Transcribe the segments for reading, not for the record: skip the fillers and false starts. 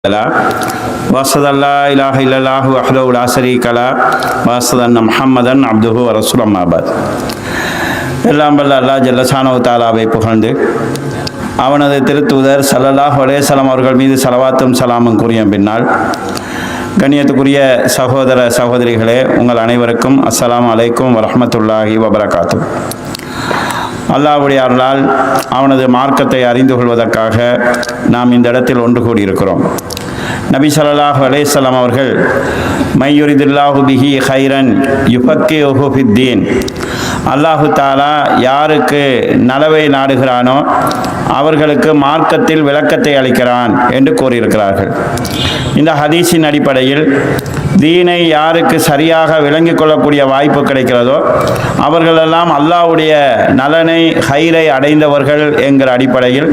وأشهد أن لا إله إلا الله وحده لا شريك له وأشهد أن محمدا عبده ورسوله أما بعد. எல்லாம் வல்ல அல்லாஹ் ஜல்லஷானஹு தஆலாவை புகழ்ந்து அவனது திருத்தூதர் ஸல்லல்லாஹு அலைஹி வஸல்லம் அவர்கள் மீது ஸலவாத்தும் ஸலாமும் கூறிய பின்னால், கண்ணியத்துக்குரிய சகோதர சகோதரிகளே, உங்கள் அனைவருக்கும் அஸ்ஸலாமு அலைக்கும் வரஹ்மத்துல்லாஹி வபரகாத்துஹு. அல்லாஹ்வுடைய அருளால் அவனது மார்க்கத்தை அறிந்து கொள்வதற்காக நாம் இந்த இடத்தில் ஒன்று கூடியிருக்கிறோம். நபி ஸல்லல்லாஹு அலைஹி வஸல்லம் அவர்கள் மையுரிதுல்லாஹு பிஹி ஹைரன் யுஃபக்கிஹு ஃபித்தீன், அல்லாஹு தஆலா யாருக்கு நலவை நாடுகிறானோ அவர்களுக்கு மார்க்கத்தில் விளக்கத்தை அளிக்கிறான் என்று கூறியிருக்கிறார்கள். இந்த ஹதீஸின் அடிப்படையில் தீனை யாருக்கு சரியாக விளங்கிக் கொள்ளக்கூடிய வாய்ப்பு கிடைக்கிறதோ அவர்களெல்லாம் அல்லாஹ்வுடைய நலனை ஹைரை அடைந்தவர்கள் என்கிற அடிப்படையில்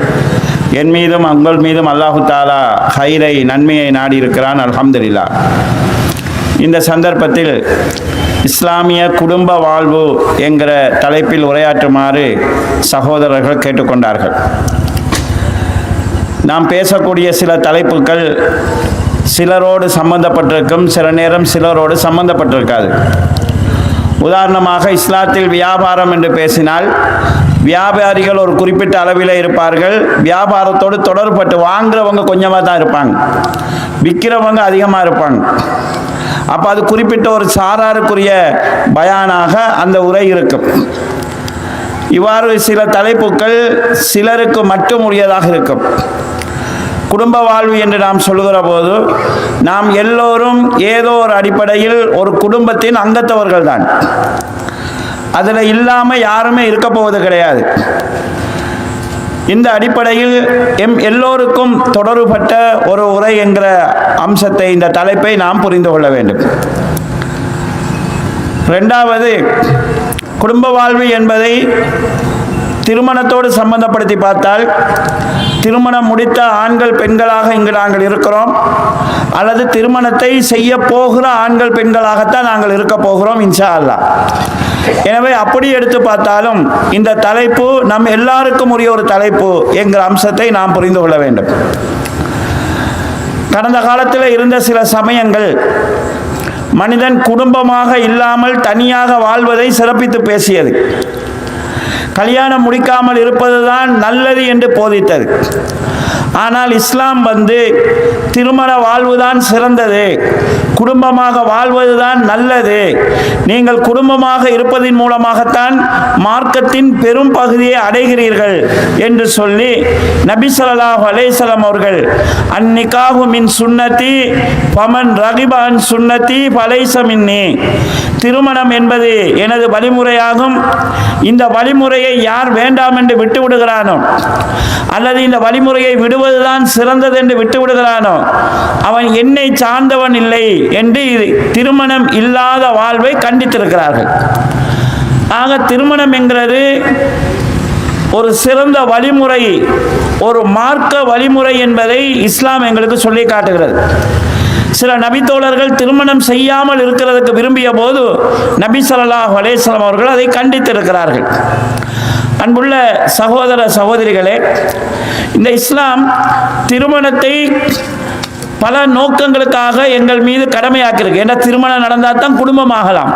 என் மீதும் உங்கள் மீதும் அல்லாஹு தஆலா ஹைரை நன்மையை நாடி இருக்கிறான். அல்ஹம்துலில்லாஹ். இந்த சந்தர்ப்பத்தில் இஸ்லாமிய குடும்ப வாழ்வு என்கிற தலைப்பில் உரையாற்றுமாறு சகோதரர்கள் கேட்டுக்கொண்டார்கள். நாம் பேசக்கூடிய சில தலைப்புகள் சிலரோடு சம்பந்தப்பட்டிருக்கும், சில நேரம் சிலரோடு சம்பந்தப்பட்டிருக்காது. உதாரணமாக, இஸ்லாத்தில் வியாபாரம் என்று பேசினால் வியாபாரிகள் ஒரு குறிப்பிட்ட அளவில் இருப்பார்கள். வியாபாரத்தோடு தொடர்பட்டு வாங்குறவங்க கொஞ்சமாக தான் இருப்பாங்க, விற்கிறவங்க அதிகமாக இருப்பாங்க. அப்போ அது குறிப்பிட்ட ஒரு சாராருக்குரிய பயானாக அந்த உரை இருக்கும். இவ்வாறு சில தலைப்புகள் சிலருக்கு மட்டும் உரியதாக இருக்கும். குடும்ப வாழ்வு என்று நாம் சொல்லுகிற போது நாம் எல்லோரும் ஏதோ ஒரு அடிப்படையில் ஒரு குடும்பத்தின் அங்கத்தவர்கள் தான். அதில் இல்லாமல் யாருமே இருக்க போவது கிடையாது. இந்த அடிப்படையில் எல்லோருக்கும் தொடர்புபட்ட ஒரு உரை என்கிற அம்சத்தை, இந்த தலைப்பை நாம் புரிந்து கொள்ள வேண்டும். இரண்டாவது, குடும்ப வாழ்வு என்பதை திருமணத்தோடு சம்பந்தப்படுத்தி பார்த்தால், திருமணம் முடித்த ஆண்கள் பெண்களாக இங்கு நாங்கள் இருக்கிறோம், அல்லது திருமணத்தை செய்ய போகிற ஆண்கள் பெண்களாகத்தான் நாங்கள் இருக்க போகிறோம் இன்ஷா அல்லாஹ். எனவே அப்படி எடுத்து பார்த்தாலும் இந்த தலைப்பு நம் எல்லாருக்கும் உரிய ஒரு தலைப்பு என்கிற அம்சத்தை நாம் புரிந்து கொள்ள வேண்டும். கடந்த காலத்தில் இருந்த சில சமயங்கள் மனிதன் குடும்பமாக இல்லாமல் தனியாக வாழ்வதை சிறப்பித்து பேசியது. கல்யாணம் முடிக்காமல் இருப்பதுதான் நல்லது என்று போதித்தது. ஆனால் இஸ்லாம் திருமண வாழ்வுதான் சிறந்தது, குடும்பமாக வாழ்வதுதான் நல்லது, நீங்கள் குடும்பமாக இருப்பதின் மூலமாகத்தான் மார்க்கத்தின் பெரும் பகுதியை அடைகிறீர்கள் என்று சொல்லி நபி ஸல்லல்லாஹு அலைஹி வஸல்லம் அவர்கள் அன்னிகாஹு மின் சுன்னதி ஃபமன் ரகிப அன் சுன்னதி ஃபலைஸ மின்னி, திருமணம் என்பது எனது வழிமுறையாகும், இந்த வழிமுறையை யார் வேண்டாம் என்று விட்டு விடுகிறானோ, அல்லது இந்த வழிமுறையை விடுவதுதான் சிறந்தது என்று விட்டு விடுகிறானோ, அவன் என்னை சார்ந்தவன் இல்லை என்று திருமணம் இல்லாத வாழ்வை கண்டித்திருக்கிறார்கள். ஆக திருமணம் என்கிறது ஒரு சிறந்த வழிமுறை, ஒரு மார்க்க வழிமுறை என்பதை இஸ்லாம் எங்களுக்கு சொல்லி காட்டுகிறது. சில நபித்தோழர்கள் திருமணம் செய்யாமல் இருக்கிறதுக்கு விரும்பிய போது நபி ஸல்லல்லாஹு அலைஹி வஸல்லம் அவர்கள் அதை கண்டித்திருக்கிறார்கள். அன்புள்ள சகோதர சகோதரிகளே, இந்த இஸ்லாம் திருமணத்தை பல நோக்கங்களுக்காக எங்கள் மீது கடமையாக்கியிருக்கு. ஏன்னா திருமணம் நடந்தால் தான் குடும்பமாகலாம்.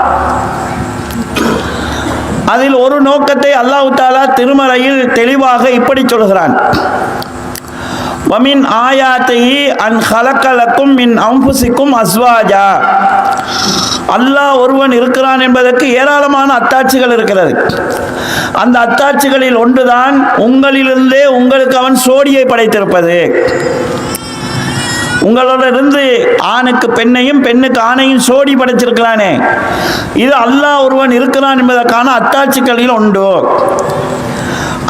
அதில் ஒரு நோக்கத்தை அல்லாஹ் தஆலா திருமறையில் தெளிவாக இப்படி சொல்கிறான்: வமின் ஆயாத்திஹி அன் ஹலகலக்கும் மின் அன்ஃபுசிக்கும் அஸ்வாஜா, அல்லாஹ் ஒருவன் இருக்கிறான் என்பதற்கு ஏராளமான அத்தாட்சிகள் இருக்கிறது. அந்த அத்தாட்சிகளில் ஒன்றுதான் உங்களிலிருந்தே உங்களுக்கு அவன் சோடியை படைத்திருப்பது. உங்களிலிருந்து ஆணுக்கு பெண்ணையும் பெண்ணுக்கு ஆணையும் சோடி படைச்சிருக்கிறானே, இது அல்லாஹ் ஒருவன் இருக்கிறான் என்பதற்கான அத்தாட்சிகளில் உண்டு.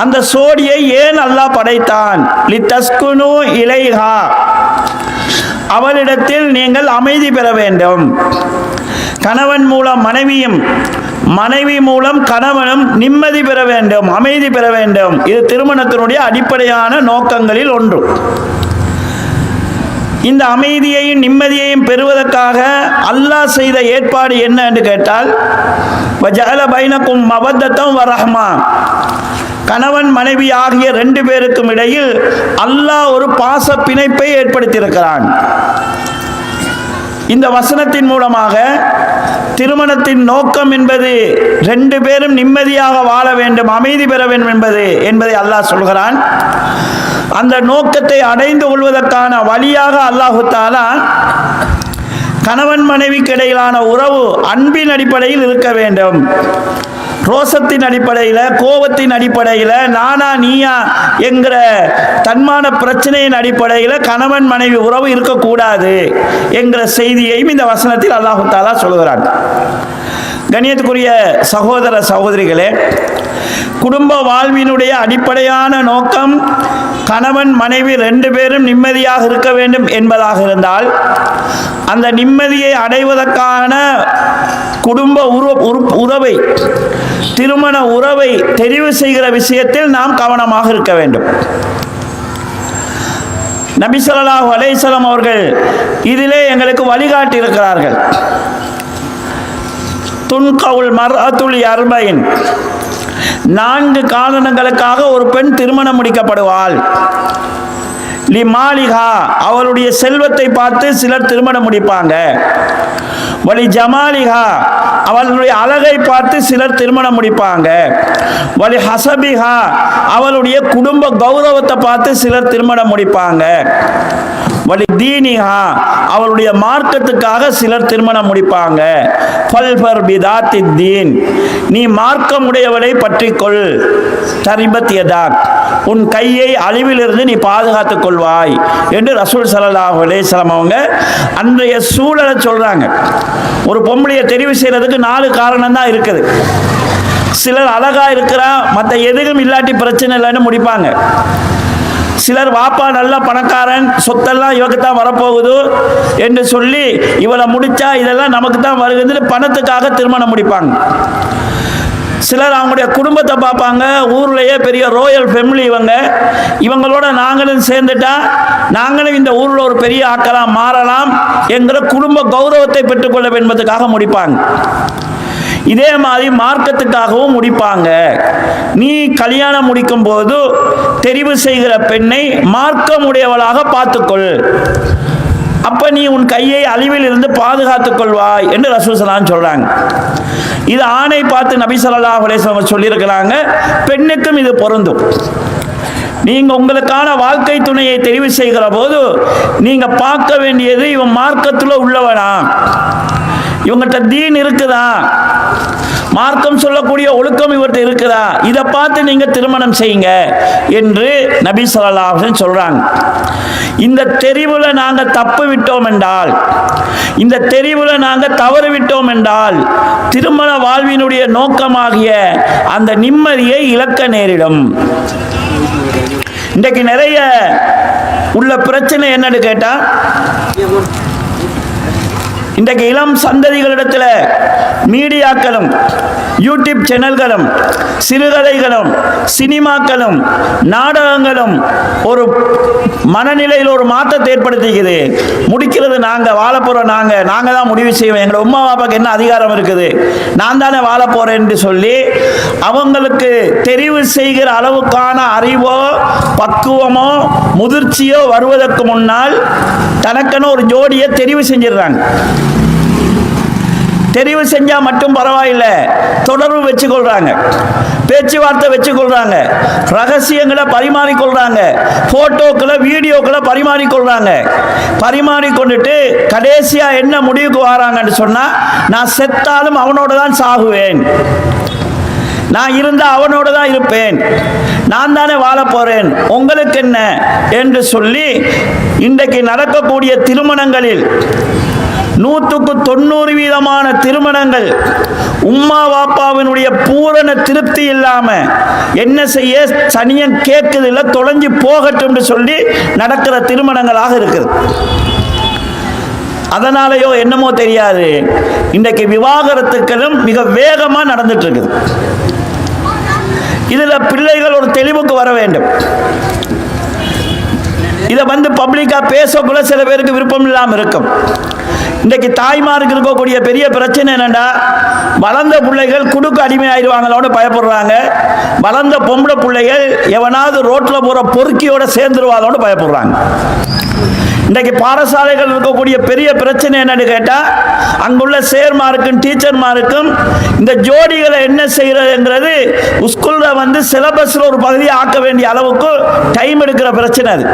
அந்த சோடியை ஏன் அல்லாஹ் படைத்தான்? லிதஸ்குனு இலைஹா, அவளிடத்தில் நீங்கள் அமைதி பெற வேண்டும். கணவன் மூலம் மனைவியும், மனைவி மூலம் கணவனும் நிம்மதி பெற வேண்டும், அமைதி பெற வேண்டும். இது திருமணத்தினுடைய அடிப்படையான நோக்கங்களில் ஒன்று. இந்த அமைதியையும் நிம்மதியையும் பெறுவதற்காக அல்லாஹ் செய்த ஏற்பாடு என்ன என்று கேட்டால், வஜஅல பைனக்கும் மவத்தத்தம் வ ரஹ்மா, கணவன் மனைவி ஆகிய 2 பேருக்கும் இடையில் அல்லாஹ் ஒரு பாச பிணைப்பை ஏற்படுத்தியிருக்கிறான். இந்த வசனத்தின் மூலமாக திருமணத்தின் நோக்கம் என்பது 2 பேரும் நிம்மதியாக வாழ வேண்டும், அமைதி பெற வேண்டும் என்பதை அல்லாஹ் சொல்கிறான். அந்த நோக்கத்தை அடைந்து கொள்வதற்கான வழியாக அல்லாஹு தஆலா கணவன் மனைவிக்கு இடையிலான உறவு அன்பின் அடிப்படையில் இருக்க வேண்டும். ரோசத்தின் அடிப்படையில், கோபத்தின் அடிப்படையில், நானா நீயா என்கிற தன்மான பிரச்சனையின் அடிப்படையில் கணவன் மனைவி உறவு இருக்கக்கூடாது என்கிற செய்தியையும் இந்த வசனத்தில் அல்லாஹு தஆலா சொல்கிறான். கண்ணியத்துக்குரிய சகோதர சகோதரிகளே, குடும்ப வாழ்வினுடைய அடிப்படையான நோக்கம் கணவன் மனைவி 2 பேரும் நிம்மதியாக இருக்க வேண்டும் என்பதாக இருந்தால், அந்த நிம்மதியை அடைவதற்கான குடும்ப உறவை, திருமண உறவை தெரிவு செய்கிற விஷயத்தில் நாம் கவனமாக இருக்க வேண்டும். நபி ஸல்லல்லாஹு அலைஹி வஸல்லம் அவர்கள் இதிலே எங்களுக்கு வழிகாட்டி இருக்கிறார்கள். துன்கவுல் மர்அத்துல் யர்பைன், 4 காரணங்களுக்காக ஒரு பெண் திருமணம் முடிக்கப்படுவாள். லிமாலிகா, அவளுடைய செல்வத்தை பார்த்து சிலர் திருமணம் முடிப்பாங்க. வலி ஜமாலிகா, அவளுடைய அழகை பார்த்து சிலர் திருமணம் முடிப்பாங்க. வலி ஹசபிகா, அவளுடைய குடும்ப கௌரவத்தை பார்த்து சிலர் திருமணம் முடிப்பாங்க. வலி தீனிகா, அவளுடைய மார்க்கத்துக்காக சிலர் திருமணம் முடிப்பாங்க. ஃபல்ஃபர் பிதாத்தி தீன், நீ மார்க்கமுடையவளை பற்றிக்கொள். தரிபத் யதாக், உன் கையை அழிவிலிருந்து நீ பாதுகாத்துக் கொள்வாய் என்று ரசூல் ஸல்லல்லாஹு அலைஹி வஸல்லம் அவங்க அன்றைய சூழலை சொல்றாங்க. ஒரு பொம்பளையை தெரிவு செய்யறதுக்கு 4 காரணம் தான் இருக்குது. சிலர் அழகா இருக்கிறா, மற்ற எதுவும் இல்லாட்டி பிரச்சனை இல்லைன்னு முடிப்பாங்க. சிலர் வாப்பா நல்ல பணக்காரன், சொத்தெல்லாம் இவக்கு தான் வரப்போகுது என்று சொல்லி இவளை முடிச்சா இதெல்லாம் நமக்கு தான் வருகிறது பணத்துக்காக திருமணம் முடிப்பாங்க. சிலர் அவங்களுடைய குடும்பத்தை பார்ப்பாங்க, ஊர்லேயே பெரிய ரோயல் ஃபேமிலி இவங்களோட நாங்களும் சேர்ந்துட்டா நாங்களும் இந்த ஊரில் ஒரு பெரிய ஆக்கலாம் மாறலாம் என்கிற குடும்ப கௌரவத்தை பெற்றுக்கொள்ள என்பதற்காக முடிப்பாங்க. இதே மாதிரி மார்க்கத்துக்காகவும் முடிப்பாங்க. நீ கல்யாணம் முடிக்கும் போது தெரிவு செய்கிற பெண்ணை மார்க்கமுடையவளாக பார்த்துக்கொள், அப்ப நீ உன் கையை அழிவில் இருந்து பாதுகாத்துக் கொள்வாய் என்று ரசூல் ஸல்லல்லாஹு அலைஹி வஸல்லம் சொல்றாங்க. இது ஆணை பார்த்து நபி ஸல்லல்லாஹு அலைஹி வஸல்லம் சொல்லியிருக்கிறாங்க. பெண்ணுக்கும் இது பொருந்தும். நீங்க உங்களுக்கான வாழ்க்கை துணையை தெரிவு செய்கிற போது நீங்க பார்க்க வேண்டியது இவன் மார்க்கத்தில் உள்ளவனா, இவங்ககிட்ட தீன் இருக்குதா, மார்க்கம் சொல்லக்கூடிய ஒழுக்கம் இவர்கிட்ட இருக்குதா, இதை பார்த்து நீங்க திருமணம் செய்யுங்க என்று நபி ஸல்லல்லாஹு அலைஹி வஸல்லம் சொல்றாங்க. இந்த தெரிவுல நாங்க தப்பு விட்டோம் என்றால், இந்த தெரிவுல நாங்க தவறு விட்டோம் என்றால் திருமண வாழ்வினுடைய நோக்கமாகிய அந்த நிம்மதியை இழக்க நேரிடும். இன்றைக்கு நிறைய உள்ள பிரச்சனை என்னன்னு கேட்டா, இன்றைக்கு இளம் சந்ததிகளிடத்தில் மீடியாக்களும் யூடியூப் சேனல்களும் சிறுகதைகளும் சினிமாக்களும் நாடகங்களும் ஒரு மனநிலையில் ஒரு மாற்றத்தை ஏற்படுத்திக்குது. முடிக்கிறது நாங்கள், வாழ போகிறோம் நாங்கள் தான் முடிவு செய்வோம், எங்களை உம்மா பாப்பாக்கு என்ன அதிகாரம் இருக்குது, நான் தானே வாழ போகிறேன் என்று சொல்லி அவங்களுக்கு தெரிவு செய்கிற அளவுக்கான அறிவோ பக்குவமோ முதிர்ச்சியோ வருவதற்கு முன்னால் தனக்கென ஒரு ஜோடியை தெரிவு செஞ்சிடுறாங்க. தெரிவு செஞ்சா மட்டும் பரவாயில்லை, தொடர்பு வச்சுக்கொள்றாங்க, பேச்சுவார்த்தை வச்சுக்கொள்றாங்க, ரகசியங்களை பரிமாறிக்கொள்றாங்க, போட்டோக்களை வீடியோக்களை பரிமாறிக்கொள்றாங்க. பரிமாறிக்கொண்டுட்டு கடைசியா என்ன முடிவுக்கு வராங்கன்னு சொன்னா, நான் செத்தாலும் அவனோட தான் சாகுவேன், நான் இருந்தா அவனோட தான் இருப்பேன், நான் தானே வாழ போறேன், உங்களுக்கு என்ன என்று சொல்லி இன்றைக்கு நடக்கக்கூடிய திருமணங்களில் 190% திருமணங்கள் உம்மா வாப்பாவினுடைய பூரண திருப்தி இல்லாம என்ன செய்ய சனியன் கேட்குது இல்லை தொலைஞ்சு போகட்டும் சொல்லி நடக்கிற திருமணங்களாக இருக்குது. அதனாலயோ என்னமோ தெரியாது, இன்றைக்கு விவாகரத்துக்களும் மிக வேகமா நடந்துட்டு இருக்குது. இதுல பிள்ளைகள் ஒரு தெளிவுக்கு வர வேண்டும். இதை வந்து பப்ளிக்காக பேசக்குள்ள சில பேருக்கு விருப்பம் இல்லாமல் இருக்கும். இன்றைக்கு தாய்மாருக்கு இருக்கக்கூடிய பெரிய பிரச்சனை என்னென்னா, வளர்ந்த பிள்ளைகள் குடுக்கு அடிமையாயிருவாங்களோட பயப்படுறாங்க. வளர்ந்த பொம்பளை பிள்ளைகள் எவனாவது ரோட்டில் போகிற பொறுக்கியோட சேர்ந்துருவாங்களோட பயப்படுறாங்க. இன்றைக்கு பாடசாலைகள் இருக்கக்கூடிய பெரிய பிரச்சனை என்னன்னு கேட்டால், அங்குள்ள சேர்மாருக்கும் டீச்சர்மாருக்கும் இந்த ஜோடிகளை என்ன செய்யறதுங்கிறது ஸ்கூலில் வந்து சிலபஸில் ஒரு பகுதியை ஆக்க வேண்டிய அளவுக்கு டைம் எடுக்கிற பிரச்சனை அது.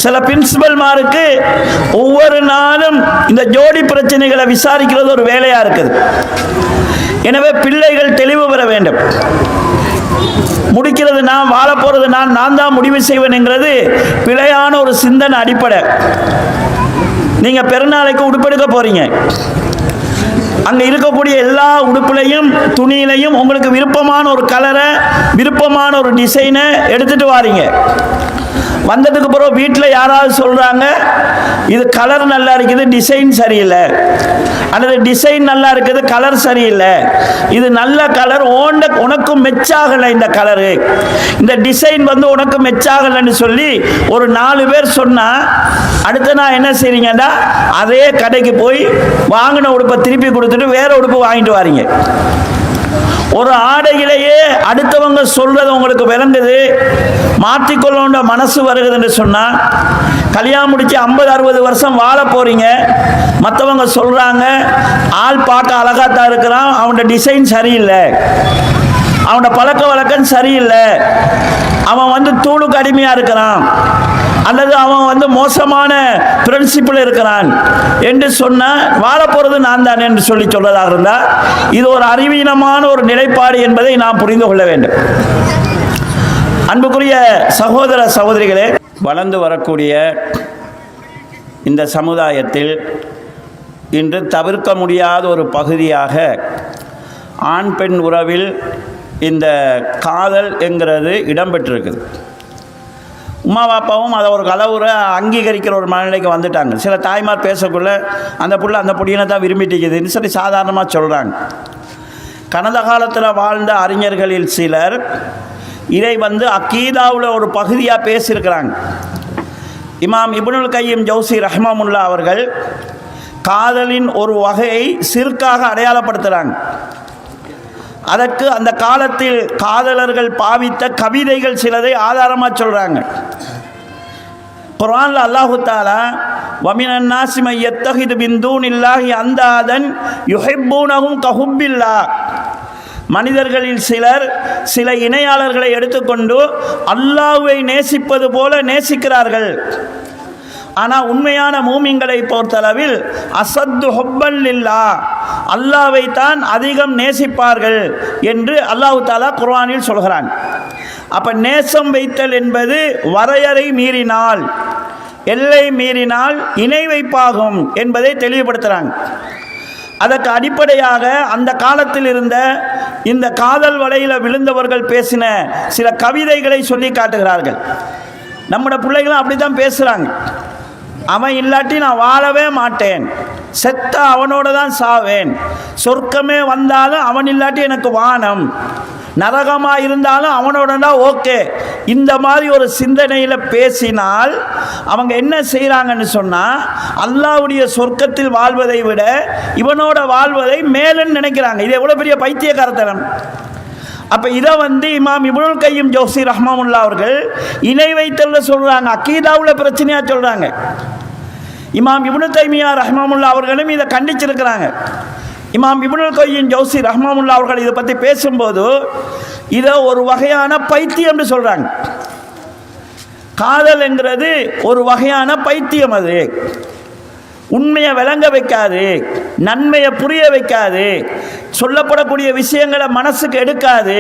சில பிரின்சிபல்மாருக்கு ஒவ்வொரு நாளும் இந்த ஜோடி பிரச்சனைகளை விசாரிக்கிறது ஒரு வேலையாக இருக்குது. எனவே பிள்ளைகள் தெளிவு பெற வேண்டும். முடிக்கிறது நான், வாழ போறது நான் தான் முடிவு செய்வேன்ங்கிறது பிழையான ஒரு சிந்தனை அடிப்படை. நீங்க பெருநாளைக்கு உடுப்பெடுக்க போறீங்க, அங்க இருக்கக்கூடிய எல்லா உடுப்புலையும் துணியிலையும் உங்களுக்கு விருப்பமான ஒரு கலரை, விருப்பமான ஒரு டிசைனை எடுத்துட்டு வாரீங்க. வந்ததுக்கு பிறகு வீட்டில் யாராவது சொல்றாங்க, இது கலர் நல்லா இருக்குது, டிசைன் சரியில்லை, அல்லது டிசைன் நல்லா இருக்குது, கலர் சரியில்லை, இது நல்ல கலர், உனக்கும் மெச்சாகலை, இந்த கலரு, இந்த டிசைன் வந்து உனக்கு மெச்சாகலைன்னு சொல்லி ஒரு 4 பேர் சொன்னா, அடுத்து நான் என்ன செய்றீங்கன்னா அதே கடைக்கு போய் வாங்கின உடுப்பை திருப்பி கொடுத்துட்டு வேற உடுப்பு வாங்கிட்டு வாரீங்க. ஒரு ஆடையிலேயே அடுத்தவங்க சொல்றது உங்களுக்கு விளங்குது, மாற்றிக்கொள்ள மனசு வருகுதுன்னு சொன்னா, கல்யாணம் முடிச்சு 50-60 வருஷம் வாழ போறீங்க, மற்றவங்க சொல்றாங்க ஆள் பார்க்க அழகாத்தான் இருக்கிறான், அவனோட டிசைன் சரியில்லை, அவனோட பழக்க வழக்கம் சரியில்லை, அவன் வந்து தூளுக்கு அடிமையா இருக்கிறான், அல்லது அவன் வந்து மோசமான பிரின்சிபிள் இருக்கிறான் என்று சொன்ன, வாழ போறது நான் தான் என்று சொல்லி சொல்வதாக இருந்தால் இது ஒரு அறிவீனமான ஒரு நிலைப்பாடு என்பதை நாம் புரிந்து கொள்ள வேண்டும். அன்புக்குரிய சகோதர சகோதரிகளே, வளர்ந்து வரக்கூடிய இந்த சமுதாயத்தில் இன்று தவிர்க்க முடியாத ஒரு பகுதியாக ஆண் பெண் உறவில் இந்த காதல் என்கிறது இடம்பெற்றிருக்குது. உமா பாப்பாவும் அதை ஒரு கலவுரை அங்கீகரிக்கிற ஒரு மனநிலைக்கு வந்துட்டாங்க. சில தாய்மார் பேசக்குள்ள அந்த புள்ள அந்த புடியனை தான் விரும்பிட்டுக்குதுன்னு சொல்லி சாதாரணமாக சொல்கிறாங்க. கடந்த காலத்தில் வாழ்ந்த அறிஞர்களில் சிலர் இதை வந்து அக்கீதாவில் ஒரு பகுதியாக பேசியிருக்கிறாங்க. இமாம் இப்னுல் கையிம் ஜௌசி ரஹ்மத்துல்லாஹி அவர்கள் காதலின் ஒரு வகையை சிறுக்காக அடையாளப்படுத்துகிறாங்க. அதற்கு அந்த காலத்தில் காதலர்கள் பாவித்த கவிதைகள் சிலதை ஆதாரமாக சொல்றாங்க. குர்ஆன்ல அல்லாஹு தஆலா வமினன் நாஸி மை யத்தஹிது மின் தூனில்லாஹி அந்தாதன் யுஹிப்பூனஹும் கஹுப்பில்லாஹ், மனிதர்களில் சிலர் சில இணையாளர்களை எடுத்துக்கொண்டு அல்லாஹ்வை நேசிப்பது போல நேசிக்கிறார்கள். ஆனால் உண்மையான மூமின்களை பொறுத்தளவில் அசத்து ஹுப்பன் லில்லாஹ், அல்லாஹ்வை தான் அதிகம் நேசிப்பார்கள் என்று அல்லாஹ் தஆலா குர்ஆனில் சொல்கிறான். அப்ப நேசம் வைத்தல் என்பது வரையறை மீறினால், எல்லை மீறினால் இணை வைப்பாகும் என்பதை தெளிவுபடுத்துகிறாங்க. அதற்கு அடிப்படையாக அந்த காலத்தில் இருந்த இந்த காதல் வலையில் விழுந்தவர்கள் பேசின சில கவிதைகளை சொல்லி காட்டுகிறார்கள். நம்முடைய பிள்ளைகளும் அப்படி தான் பேசுகிறாங்க. அவன் இல்லாட்டி நான் வாழவே மாட்டேன், செத்த அவனோட தான் சாவேன், சொர்க்கமே வந்தாலும் அவன் இல்லாட்டி எனக்கு வானம், நரகமாக இருந்தாலும் அவனோடனா ஓகே. இந்த மாதிரி ஒரு சிந்தனையில் பேசினால் அவங்க என்ன செய்கிறாங்கன்னு சொன்னால், அல்லாஹ்வுடைய சொர்க்கத்தில் வாழ்வதை விட இவனோட வாழ்வதை மேலுன்னு நினைக்கிறாங்க. இது எவ்வளோ பெரிய பைத்தியக்காரத்தனம்! அப்போ இதை வந்து இமாம் இப்னுல் கையிம் ஜௌசி ரஹ்மத்துல்லாஹி அவர்கள் இணை வைத்தல்ல சொல்கிறாங்க, அக்கீதாவில் பிரச்சனையாக சொல்கிறாங்க. இமாம் இப்னு தைமியா ரஹ்மத்துல்லாஹி அவர்களும் இதை கண்டிச்சிருக்கிறாங்க. இமாம் இப்னுல் கையிம் ஜௌசி ரஹ்மத்துல்லாஹி அவர்கள் இதை பற்றி பேசும்போது இதை ஒரு வகையான பைத்தியம் என்று சொல்கிறாங்க. காதல் என்கிறது ஒரு வகையான பைத்தியம், அது உண்மையை விளங்க வைக்காது, நன்மையை புரிய வைக்காது, சொல்லப்படக்கூடிய விஷயங்களை மனசுக்கு எடுக்காது.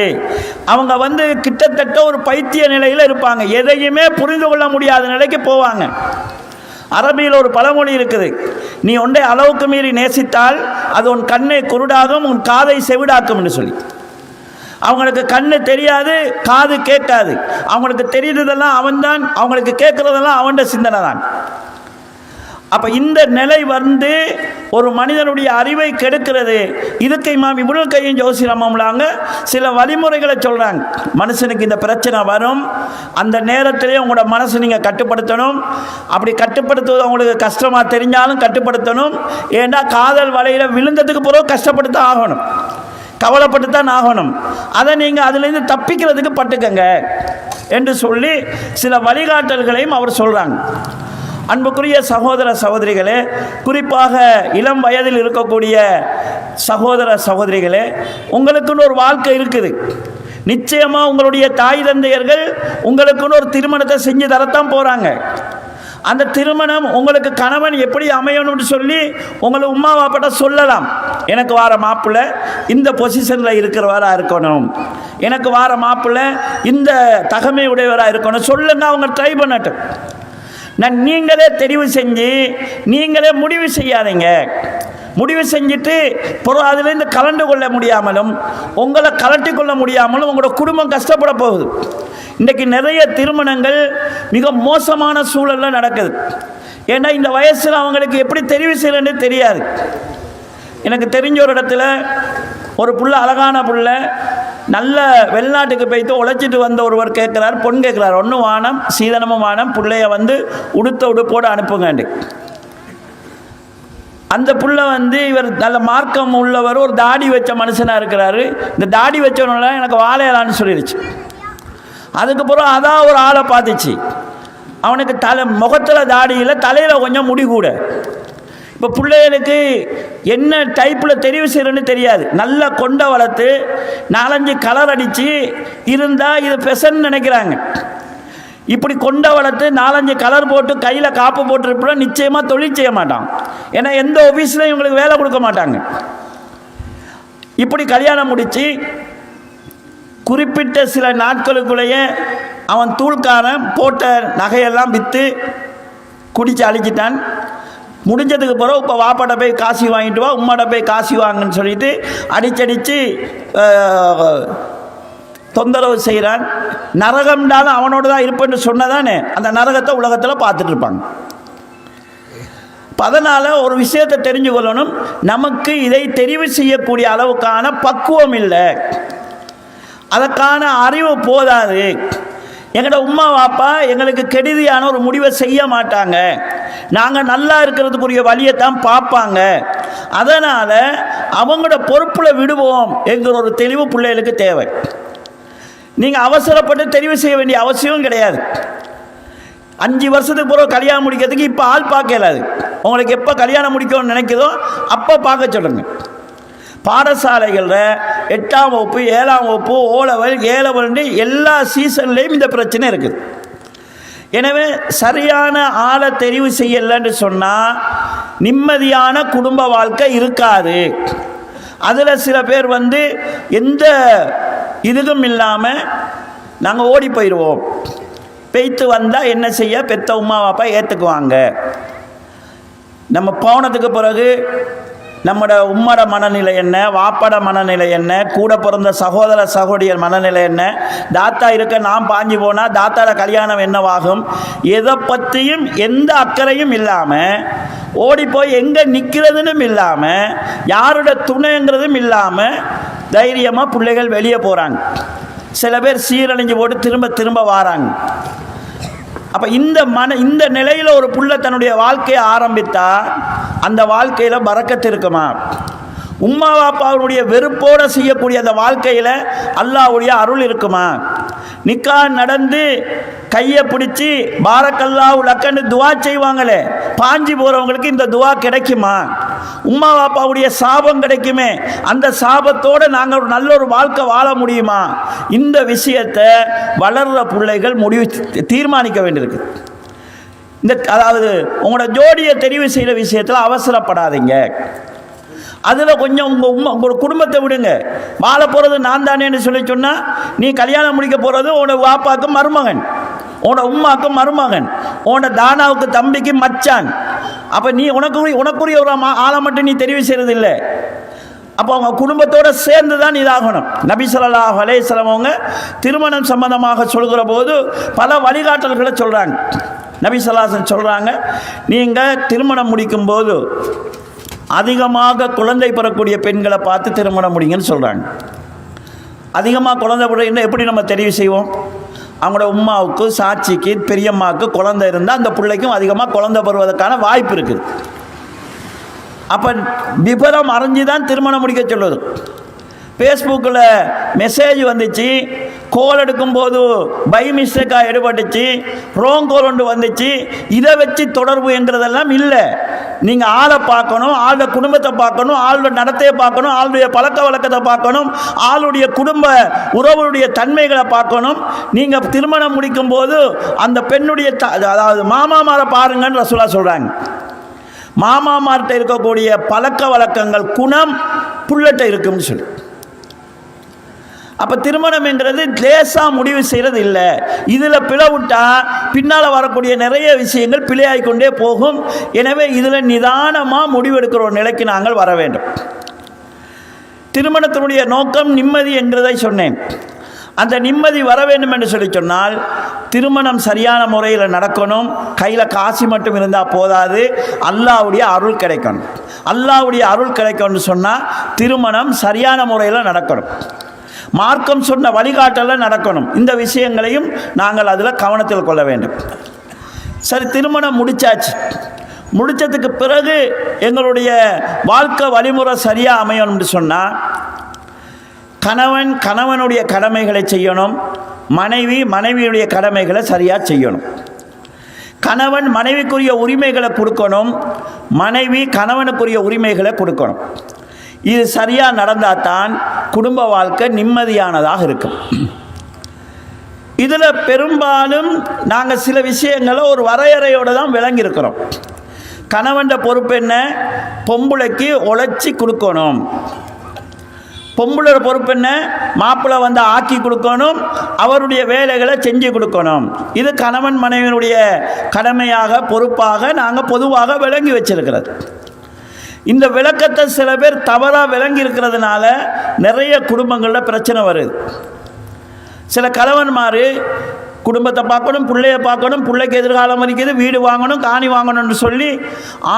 அவங்க வந்து கிட்டத்தட்ட ஒரு பைத்திய நிலையில் இருப்பாங்க, எதையுமே புரிந்து கொள்ள முடியாத நிலைக்கு போவாங்க. அரபியில் ஒரு பழமொழி இருக்குது, நீ ஒன்றை அளவுக்கு மீறி நேசித்தால் அது உன் கண்ணை குருடாகும், உன் காதை செவிடாக்கும் என்று சொல்லி. அவங்களுக்கு கண்ணு தெரியாது, காது கேட்காது, அவங்களுக்கு தெரியுறதெல்லாம் அவன்தான், அவங்களுக்கு கேட்குறதெல்லாம் அவன்ட சிந்தனை தான். அப்போ இந்த நிலை வந்து ஒரு மனிதனுடைய அறிவை கெடுக்கிறது. இதுக்கு இமாம் இப்னுல் கையும் ஜௌஸி ரஹ்மத்துல்லாஹி சில வழிமுறைகளை சொல்கிறாங்க. மனுஷனுக்கு இந்த பிரச்சனை வரும், அந்த நேரத்திலே உங்களோட மனசு நீங்கள் கட்டுப்படுத்தணும். அப்படி கட்டுப்படுத்துவது உங்களுக்கு கஷ்டமாக தெரிஞ்சாலும் கட்டுப்படுத்தணும். ஏன்னா காதல் வலையில் விழுந்ததுக்கு பிறகு கஷ்டப்படுத்த ஆகணும், கவலைப்பட்டு தான் ஆகணும். அதை நீங்கள் அதிலிருந்து தப்பிக்கிறதுக்கு பட்டுக்கங்க என்று சொல்லி சில வழிகாட்டல்களையும் அவர் சொல்கிறாங்க. அன்புக்குரிய சகோதர சகோதரிகளே, குறிப்பாக இளம் வயதில் இருக்கக்கூடிய சகோதர சகோதரிகளே, உங்களுக்குன்னு ஒரு வாழ்க்கை இருக்குது. நிச்சயமாக உங்களுடைய தாய் தந்தையர்கள் உங்களுக்குன்னு ஒரு திருமணத்தை செஞ்சு தரத்தான் போகிறாங்க. அந்த திருமணம் உங்களுக்கு கணவன் எப்படி அமையணும்னு சொல்லி உங்களை உமா பாப்பாட்ட சொல்லலாம். எனக்கு வார மாப்பிள்ளை இந்த பொசிஷனில் இருக்கிறவராக இருக்கணும், எனக்கு வார மாப்பிள்ளை இந்த தகமை உடையவராக இருக்கணும் சொல்லுங்க. அவங்க ட்ரை பண்ணட்டும். நீங்களே தெரிவு செஞ்சு நீங்களே முடிவு செய்யாதீங்க. முடிவு செஞ்சுட்டு அதிலேருந்து கலந்து கொள்ள முடியாமலும் உங்களை கலட்டி கொள்ள முடியாமலும் உங்களோட குடும்பம் கஷ்டப்பட போகுது. இன்றைக்கு நிறைய திருமணங்கள் மிக மோசமான சூழலில் நடக்குது. ஏன்னா இந்த வயசில் அவங்களுக்கு எப்படி தெரிவு செய்யலன்னு தெரியாது. எனக்கு தெரிஞ்ச ஒரு இடத்துல ஒரு புள்ள, அழகான புள்ள, நல்ல வெளிநாட்டுக்கு போய்த்து உழைச்சிட்டு வந்த ஒருவர் கேட்குறார், பொண்ணு கேட்குறார், ஒன்றும் வானம் சீதனமும் வானம், பிள்ளைய வந்து உடுத்த உடுப்போடு அனுப்புங்கண்டு. அந்த புள்ள வந்து இவர் நல்ல மார்க்கம் உள்ளவர், ஒரு தாடி வச்ச மனுஷனாக இருக்கிறாரு. இந்த தாடி வச்சவனால எனக்கு வாழையலான்னு சொல்லிடுச்சு. அதுக்கப்புறம் அதான் ஒரு ஆளை பார்த்துச்சு. அவனுக்கு முகத்தில் தாடி இல்லை, தலையில் கொஞ்சம் முடி கூட. இப்போ பிள்ளைகளுக்கு என்ன டைப்பில் தெரிவு செய்யணுன்னு தெரியாது. நல்லா கொண்டை வளர்த்து 4-5 கலர் அடித்து இருந்தால் இது பெசன்னு நினைக்கிறாங்க. இப்படி கொண்டை வளர்த்து 4-5 கலர் போட்டு கையில் காப்பு போட்டுருப்பா நிச்சயமாக தொழில் செய்ய மாட்டான். ஏன்னா எந்த ஆஃபீஸ்லையும் இவங்களுக்கு வேலை கொடுக்க மாட்டாங்க. இப்படி கல்யாணம் முடித்து குறிப்பிட்ட சில நாட்களுக்குள்ளேயே அவன் தூள்காரன் போட்ட நகையெல்லாம் விற்று குடித்து அழிச்சிட்டான். முடிஞ்சதுக்கு பிறகு இப்போ வாப்பாட்ட போய் காசி வாங்கிட்டு வா, உம்மாட்ட போய் காசி வாங்கன்னு சொல்லிட்டு அடிச்சடித்து தொந்தரவு செய்கிறான். நரகம்னாலும் அவனோடு தான் இருப்பேன்னு சொன்னதானே அந்த நரகத்தை உலகத்தில் பார்த்துட்டு இருப்பாங்க. அதனால் ஒரு விஷயத்தை தெரிஞ்சு கொள்ளணும், நமக்கு இதை தெரிவு செய்யக்கூடிய அளவுக்கான பக்குவம் இல்லை, அதற்கான அறிவு போதாது. எங்களோட உம்மா வாப்பா எங்களுக்கு கெடுதியான ஒரு முடிவை செய்ய மாட்டாங்க, நாங்கள் நல்லா இருக்கிறதுக்குரிய வழியைத்தான் பார்ப்பாங்க. அதனால் அவங்களோட பொறுப்பில் விடுவோம் என்கிற ஒரு தெளிவு பிள்ளைகளுக்கு தேவை. நீங்கள் அவசரப்பட்டு தெரிவு செய்ய வேண்டிய அவசியம் கிடையாது. 5 வருஷத்துக்கு பிறகு கல்யாணம் முடிக்கிறதுக்கு இப்போ ஆள் பார்க்க இயலாது. உங்களுக்கு எப்போ கல்யாணம் முடிக்கணும்னு நினைக்கிறதோ அப்போ பார்க்க சொல்லுங்கள். பாடசாலைகளில் 8ஆம் வகுப்பு 7ஆம் வகுப்பு ஓலவல் ஏலவல்னு எல்லா சீசன்லேயும் இந்த பிரச்சனை இருக்குது. எனவே சரியான ஆளை தெரிவு செய்யலைன்னு சொன்னால் நிம்மதியான குடும்ப வாழ்க்கை இருக்காது. அதில் சில பேர் வந்து எந்த இதுவும் இல்லாமல் நாங்கள் ஓடி போயிடுவோம், பெய்த்து வந்தால் என்ன செய்ய பெத்த உமா பாப்பா ஏற்றுக்குவாங்க. நம்ம போனதுக்கு பிறகு நம்மளோட உம்மோட மனநிலை என்ன, வாப்பட மனநிலை என்ன, கூட பிறந்த சகோதர சகோதரியர் மனநிலை என்ன, தாத்தா இருக்க நாம் பாஞ்சு போனால் தாத்தாட கல்யாணம் என்னவாகும், எதை பற்றியும் எந்த அக்கறையும் இல்லாமல் ஓடி போய் எங்கே நிற்கிறதுன்னு இல்லாமல் யாரோட துணைங்கிறதும் இல்லாமல் தைரியமாக பிள்ளைகள் வெளியே போகிறாங்க. சில பேர் சீரழிஞ்சு போட்டு திரும்ப திரும்ப வாராங்க. அப்போ இந்த நிலையில் ஒரு புள்ள தன்னுடைய வாழ்க்கையை ஆரம்பித்தா அந்த வாழ்க்கையில் பரக்கத்து இருக்குமா? உம்மா பாப்பாவுடைய வெறுப்போடு செய்யக்கூடிய அந்த வாழ்க்கையில் அல்லாஹ்வுடைய அருள் இருக்குமா? நிக்கா நடந்து கையை பிடிச்சி பாரக்கல்லாஹு லக்கன்னு துவா செய்வாங்களே, பாஞ்சி போகிறவங்களுக்கு இந்த துவா கிடைக்குமா? உம்மா பாப்பாவுடைய சாபம் கிடைக்குமே, அந்த சாபத்தோடு நாங்கள் ஒரு நல்ல ஒரு வாழ்க்கை வாழ முடியுமா? இந்த விஷயத்தை வளர்கிற பிள்ளைகள் தீர்மானிக்க வேண்டியிருக்கு. அதாவது உங்களோட ஜோடியை தெரிவு செய்கிற விஷயத்தில் அவசரப்படாதீங்க. அதில் கொஞ்சம் உங்களோட குடும்பத்தை விடுங்க. வாழ போகிறது நான் தானேன்னு சொன்னால் நீ கல்யாணம் முடிக்க போகிறது உன்னோட வாப்பாவுக்கு மருமகன், உன்னோட உம்மாவுக்கு மருமகன், உன்னோட தானாவுக்கு தம்பிக்கு மச்சான். அப்போ நீ உனக்குரிய ஒரு ஆளை மட்டும் நீ தெரிவு செய்கிறது இல்லை. அப்போ அவங்க குடும்பத்தோடு சேர்ந்து தான் இதாகணும். நபி ஸல்லல்லாஹு அலைஹி வஸல்லம் அவங்க திருமணம் சம்பந்தமாக சொல்கிற போது பல வழிகாட்டல்களை சொல்கிறாங்க. நபி ஸல்லல்லாஹு அலைஹி வஸல்லம் சொல்கிறாங்க, நீங்கள் திருமணம் முடிக்கும்போது அதிகமாக குழந்தை பெறக்கூடிய பெண்களை பார்த்து திருமணம் முடிங்கன்னு சொல்கிறாங்க. அதிகமாக குழந்தை பெற எப்படி நம்ம தெரிவு செய்வோம்? அவங்களோட உம்மாவுக்கு, சாட்சிக்கு, பெரியம்மாவுக்கு குழந்தை இருந்தால் அந்த பிள்ளைக்கும் அதிகமாக குழந்தை பெறுவதற்கான வாய்ப்பு இருக்குது. அப்போ விபரம் அறிஞ்சு தான் திருமணம் முடிக்க சொல்லுது. ஃபேஸ்புக்கில் மெசேஜ் வந்துச்சு, கோல் எடுக்கும்போது பை மிஸ்டேக்காக எடுபட்டுச்சு, ரோங் கோல் ஒன்று வந்துச்சு, இதை வச்சு தொடர்பு என்கிறதெல்லாம் இல்லை. நீங்கள் ஆளை பார்க்கணும், ஆளோட குடும்பத்தை பார்க்கணும், ஆளோட நடத்தையை பார்க்கணும், ஆளுடைய பழக்க வழக்கத்தை பார்க்கணும், ஆளுடைய குடும்ப உறவுடைய தன்மைகளை பார்க்கணும். நீங்கள் திருமணம் முடிக்கும் போது அந்த பெண்ணுடைய அதாவது மாமாமாரை பாருங்கன்னு ரசூலுல்லாஹ் சொல்கிறாங்க. மாமாமார்கிட்ட இருக்கக்கூடிய பழக்க வழக்கங்கள், குணம் புள்ளட்ட இருக்குன்னு சொல்லி. அப்போ திருமணம்ங்கிறது லேசாக முடிவு செய்கிறது இல்லை. இதில் பிளவுட்டா பின்னால் வரக்கூடிய நிறைய விஷயங்கள் பிழையாகிக்கொண்டே போகும். எனவே இதில் நிதானமாக முடிவெடுக்கிற ஒரு நிலைக்கு நாங்கள் வர வேண்டும். திருமணத்தினுடைய நோக்கம் நிம்மதி என்கிறதை சொன்னேன். அந்த நிம்மதி வர வேண்டும் என்று சொல்லி சொன்னால் திருமணம் சரியான முறையில் நடக்கணும். கையில் காசு மட்டும் இருந்தால் போதாது, அல்லாஹ்வுடைய அருள் கிடைக்கணும். அல்லாஹ்வுடைய அருள் கிடைக்கணும்னு சொன்னால் திருமணம் சரியான முறையில் நடக்கணும், மார்க்கம் சொன்ன வழிகாட்டலில் நடக்கணும். இந்த விஷயங்களையும் நாங்கள் அதில் கவனத்தில் கொள்ள வேண்டும். சரி, திருமணம் முடிச்சாச்சு. முடித்ததுக்கு பிறகு எங்களுடைய வாழ்க்கை வழிமுறை சரியாக அமையணும்னு சொன்னால் கணவன் கணவனுடைய கடமைகளை செய்யணும், மனைவி மனைவியுடைய கடமைகளை சரியாக செய்யணும். கணவன் மனைவிக்குரிய உரிமைகளை கொடுக்கணும், மனைவி கணவனுக்குரிய உரிமைகளை கொடுக்கணும். இது சரியாக நடந்தால் தான் குடும்ப வாழ்க்கை நிம்மதியானதாக இருக்கும். இதில் பெரும்பாலும் நாங்கள் சில விஷயங்களை ஒரு வரையறையோடு தான் விளங்கியிருக்கிறோம். கணவன் பொறுப்பு என்ன? பொம்பளைக்கு உழைச்சி கொடுக்கணும். பொம்பளோட பொறுப்பு என்ன? மாப்பிள்ளை வந்து ஆக்கி கொடுக்கணும், அவருடைய வேலைகளை செஞ்சு கொடுக்கணும். இது கணவன் மனைவியினுடைய கடமையாக, பொறுப்பாக நாங்கள் பொதுவாக விளங்கி வச்சிருக்கிறது. இந்த விளக்கத்தை சில பேர் தவறாக விளங்கி இருக்கிறதுனால நிறைய குடும்பங்களில் பிரச்சனை வருது. சில கணவன்மார் குடும்பத்தை பார்க்கணும், பிள்ளைய பார்க்கணும், பிள்ளைக்கு எதிர்காலம் இருக்குது, வீடு வாங்கணும், காணி வாங்கணும்னு சொல்லி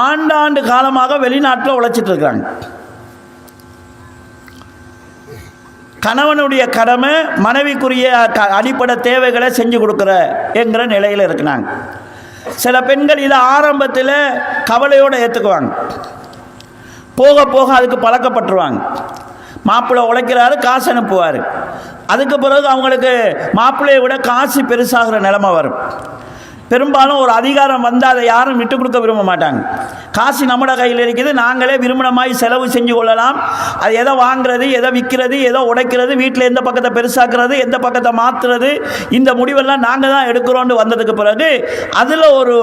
ஆண்டாண்டு காலமாக வெளிநாட்டில் உழைச்சிட்டு இருக்கிறாங்க. கணவனுடைய கடமை மனைவிக்குரிய அடிப்படை தேவைகளை செஞ்சு கொடுக்குற என்கிற நிலையில் இருக்கிறாங்க. சில பெண்கள் இதை ஆரம்பத்தில் கவலையோடு ஏற்றுக்குவாங்க, போக போக அதுக்கு பழக்கப்பட்டுருவாங்க. மாப்பிள்ளை உழைக்கிறாரு, காசு அனுப்புவார். அதுக்கு பிறகு அவங்களுக்கு மாப்பிள்ளையை விட காசு பெருசாகிற நிலைமை வரும். பெரும்பாலும் ஒரு அதிகாரம் வந்தால் அதை யாரும் விட்டு கொடுக்க விரும்ப மாட்டாங்க. காசு நம்மட கையில் இருக்குது, நாங்களே விரும்பினமாய் செலவு செஞ்சு கொள்ளலாம். அது எதை வாங்குறது, எதை விற்கிறது, எதை உடைக்கிறது, வீட்டில் எந்த பக்கத்தை பெருசாக்குறது, எந்த பக்கத்தை மாற்றுறது, இந்த முடிவெல்லாம் நாங்கள் தான் எடுக்கிறோன்னு வந்ததுக்கு பிறகு அதில் ஒரு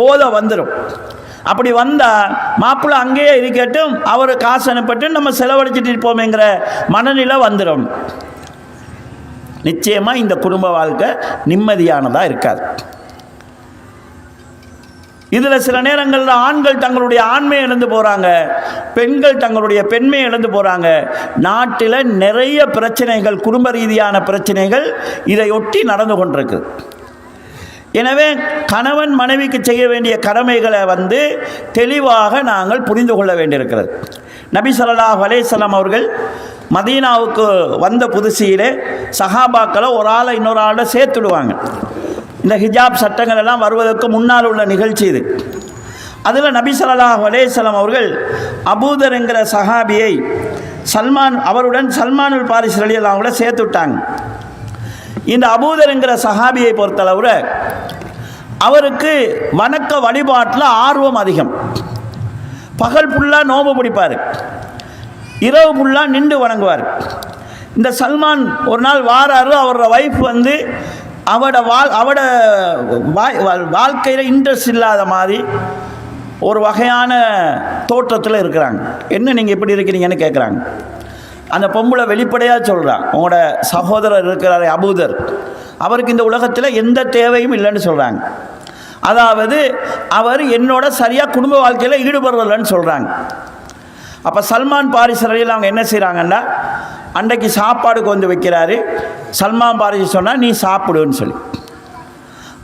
போதை வந்துடும். அப்படி வந்தால் மாப்பிள்ளை அங்கேயே இருக்கட்டும், அவர் காசு அனுப்பட்டு நம்ம செலவழிச்சிட்டு இருப்போமேங்கிற மனநிலை வந்துடும். நிச்சயமாக இந்த குடும்ப வாழ்க்கை நிம்மதியானதாக இருக்காது. இதில் சில நேரங்களில் ஆண்கள் தங்களுடைய ஆண்மையை இழந்து போகிறாங்க, பெண்கள் தங்களுடைய பெண்மையை இழந்து போகிறாங்க. நாட்டில் நிறைய பிரச்சனைகள், குடும்ப ரீதியான பிரச்சனைகள் இதையொட்டி நடந்து கொண்டிருக்கு. எனவே கணவன் மனைவிக்கு செய்ய வேண்டிய கடமைகளை வந்து தெளிவாக நாங்கள் புரிந்து கொள்ள வேண்டியிருக்கிறது. நபி ஸல்லல்லாஹு அலைஹி வஸல்லம் அவர்கள் மதீனாவுக்கு வந்த புதுசியிலே சஹாபாக்களை ஒரு ஆளை இன்னொரு ஆளை சேர்த்துடுவாங்க. இந்த ஹிஜாப் சட்டங்கள் எல்லாம் வருவதற்கு முன்னால் உள்ள நிகழ்ச்சி இது. அதில் நபி ஸல்லல்லாஹு அலைஹி வஸல்லம் அவர்கள் அபூதர் என்கிற சஹாபியை அவருடன் சல்மானுல் பாரிஸ் ரலியல்லாஹு அன்ஹு சேர்த்து விட்டாங்க. இந்த அபூதர் என்கிற சஹாபியை பொறுத்தளவில் அவருக்கு வணக்க வழிபாட்டில் ஆர்வம் அதிகம். பகல் ஃபுல்லாக நோம்பு பிடிப்பார், இரவு ஃபுல்லாக நின்று வணங்குவார். இந்த சல்மான் ஒரு நாள் வாராரு, அவரோட ஒய்ஃப் வந்து அவட வாழ்க்கையில் இன்ட்ரெஸ்ட் இல்லாத மாதிரி ஒரு வகையான தோற்றத்தில் இருக்கிறாங்க. என்ன நீங்கள் எப்படி இருக்கிறீங்கன்னு கேட்குறாங்க. அந்த பொம்பளை வெளிப்படையாக சொல்கிறான், உங்களோட சகோதரர் இருக்கிறார் அபூதர், அவருக்கு இந்த உலகத்தில் எந்த தேவையும் இல்லைன்னு சொல்கிறாங்க. அதாவது அவர் என்னோட சரியாக குடும்ப வாழ்க்கையில் ஈடுபடுறதில்லைன்னு சொல்கிறாங்க. அப்போ சல்மான் பாரிஸ் ரலியல்லாஹு அவங்க என்ன செய்கிறாங்கன்னா, அன்றைக்கு சாப்பாடு கொண்டு வைக்கிறாரு. சல்மான் பாரிஸ் சொன்னால் நீ சாப்பிடுன்னு சொல்லி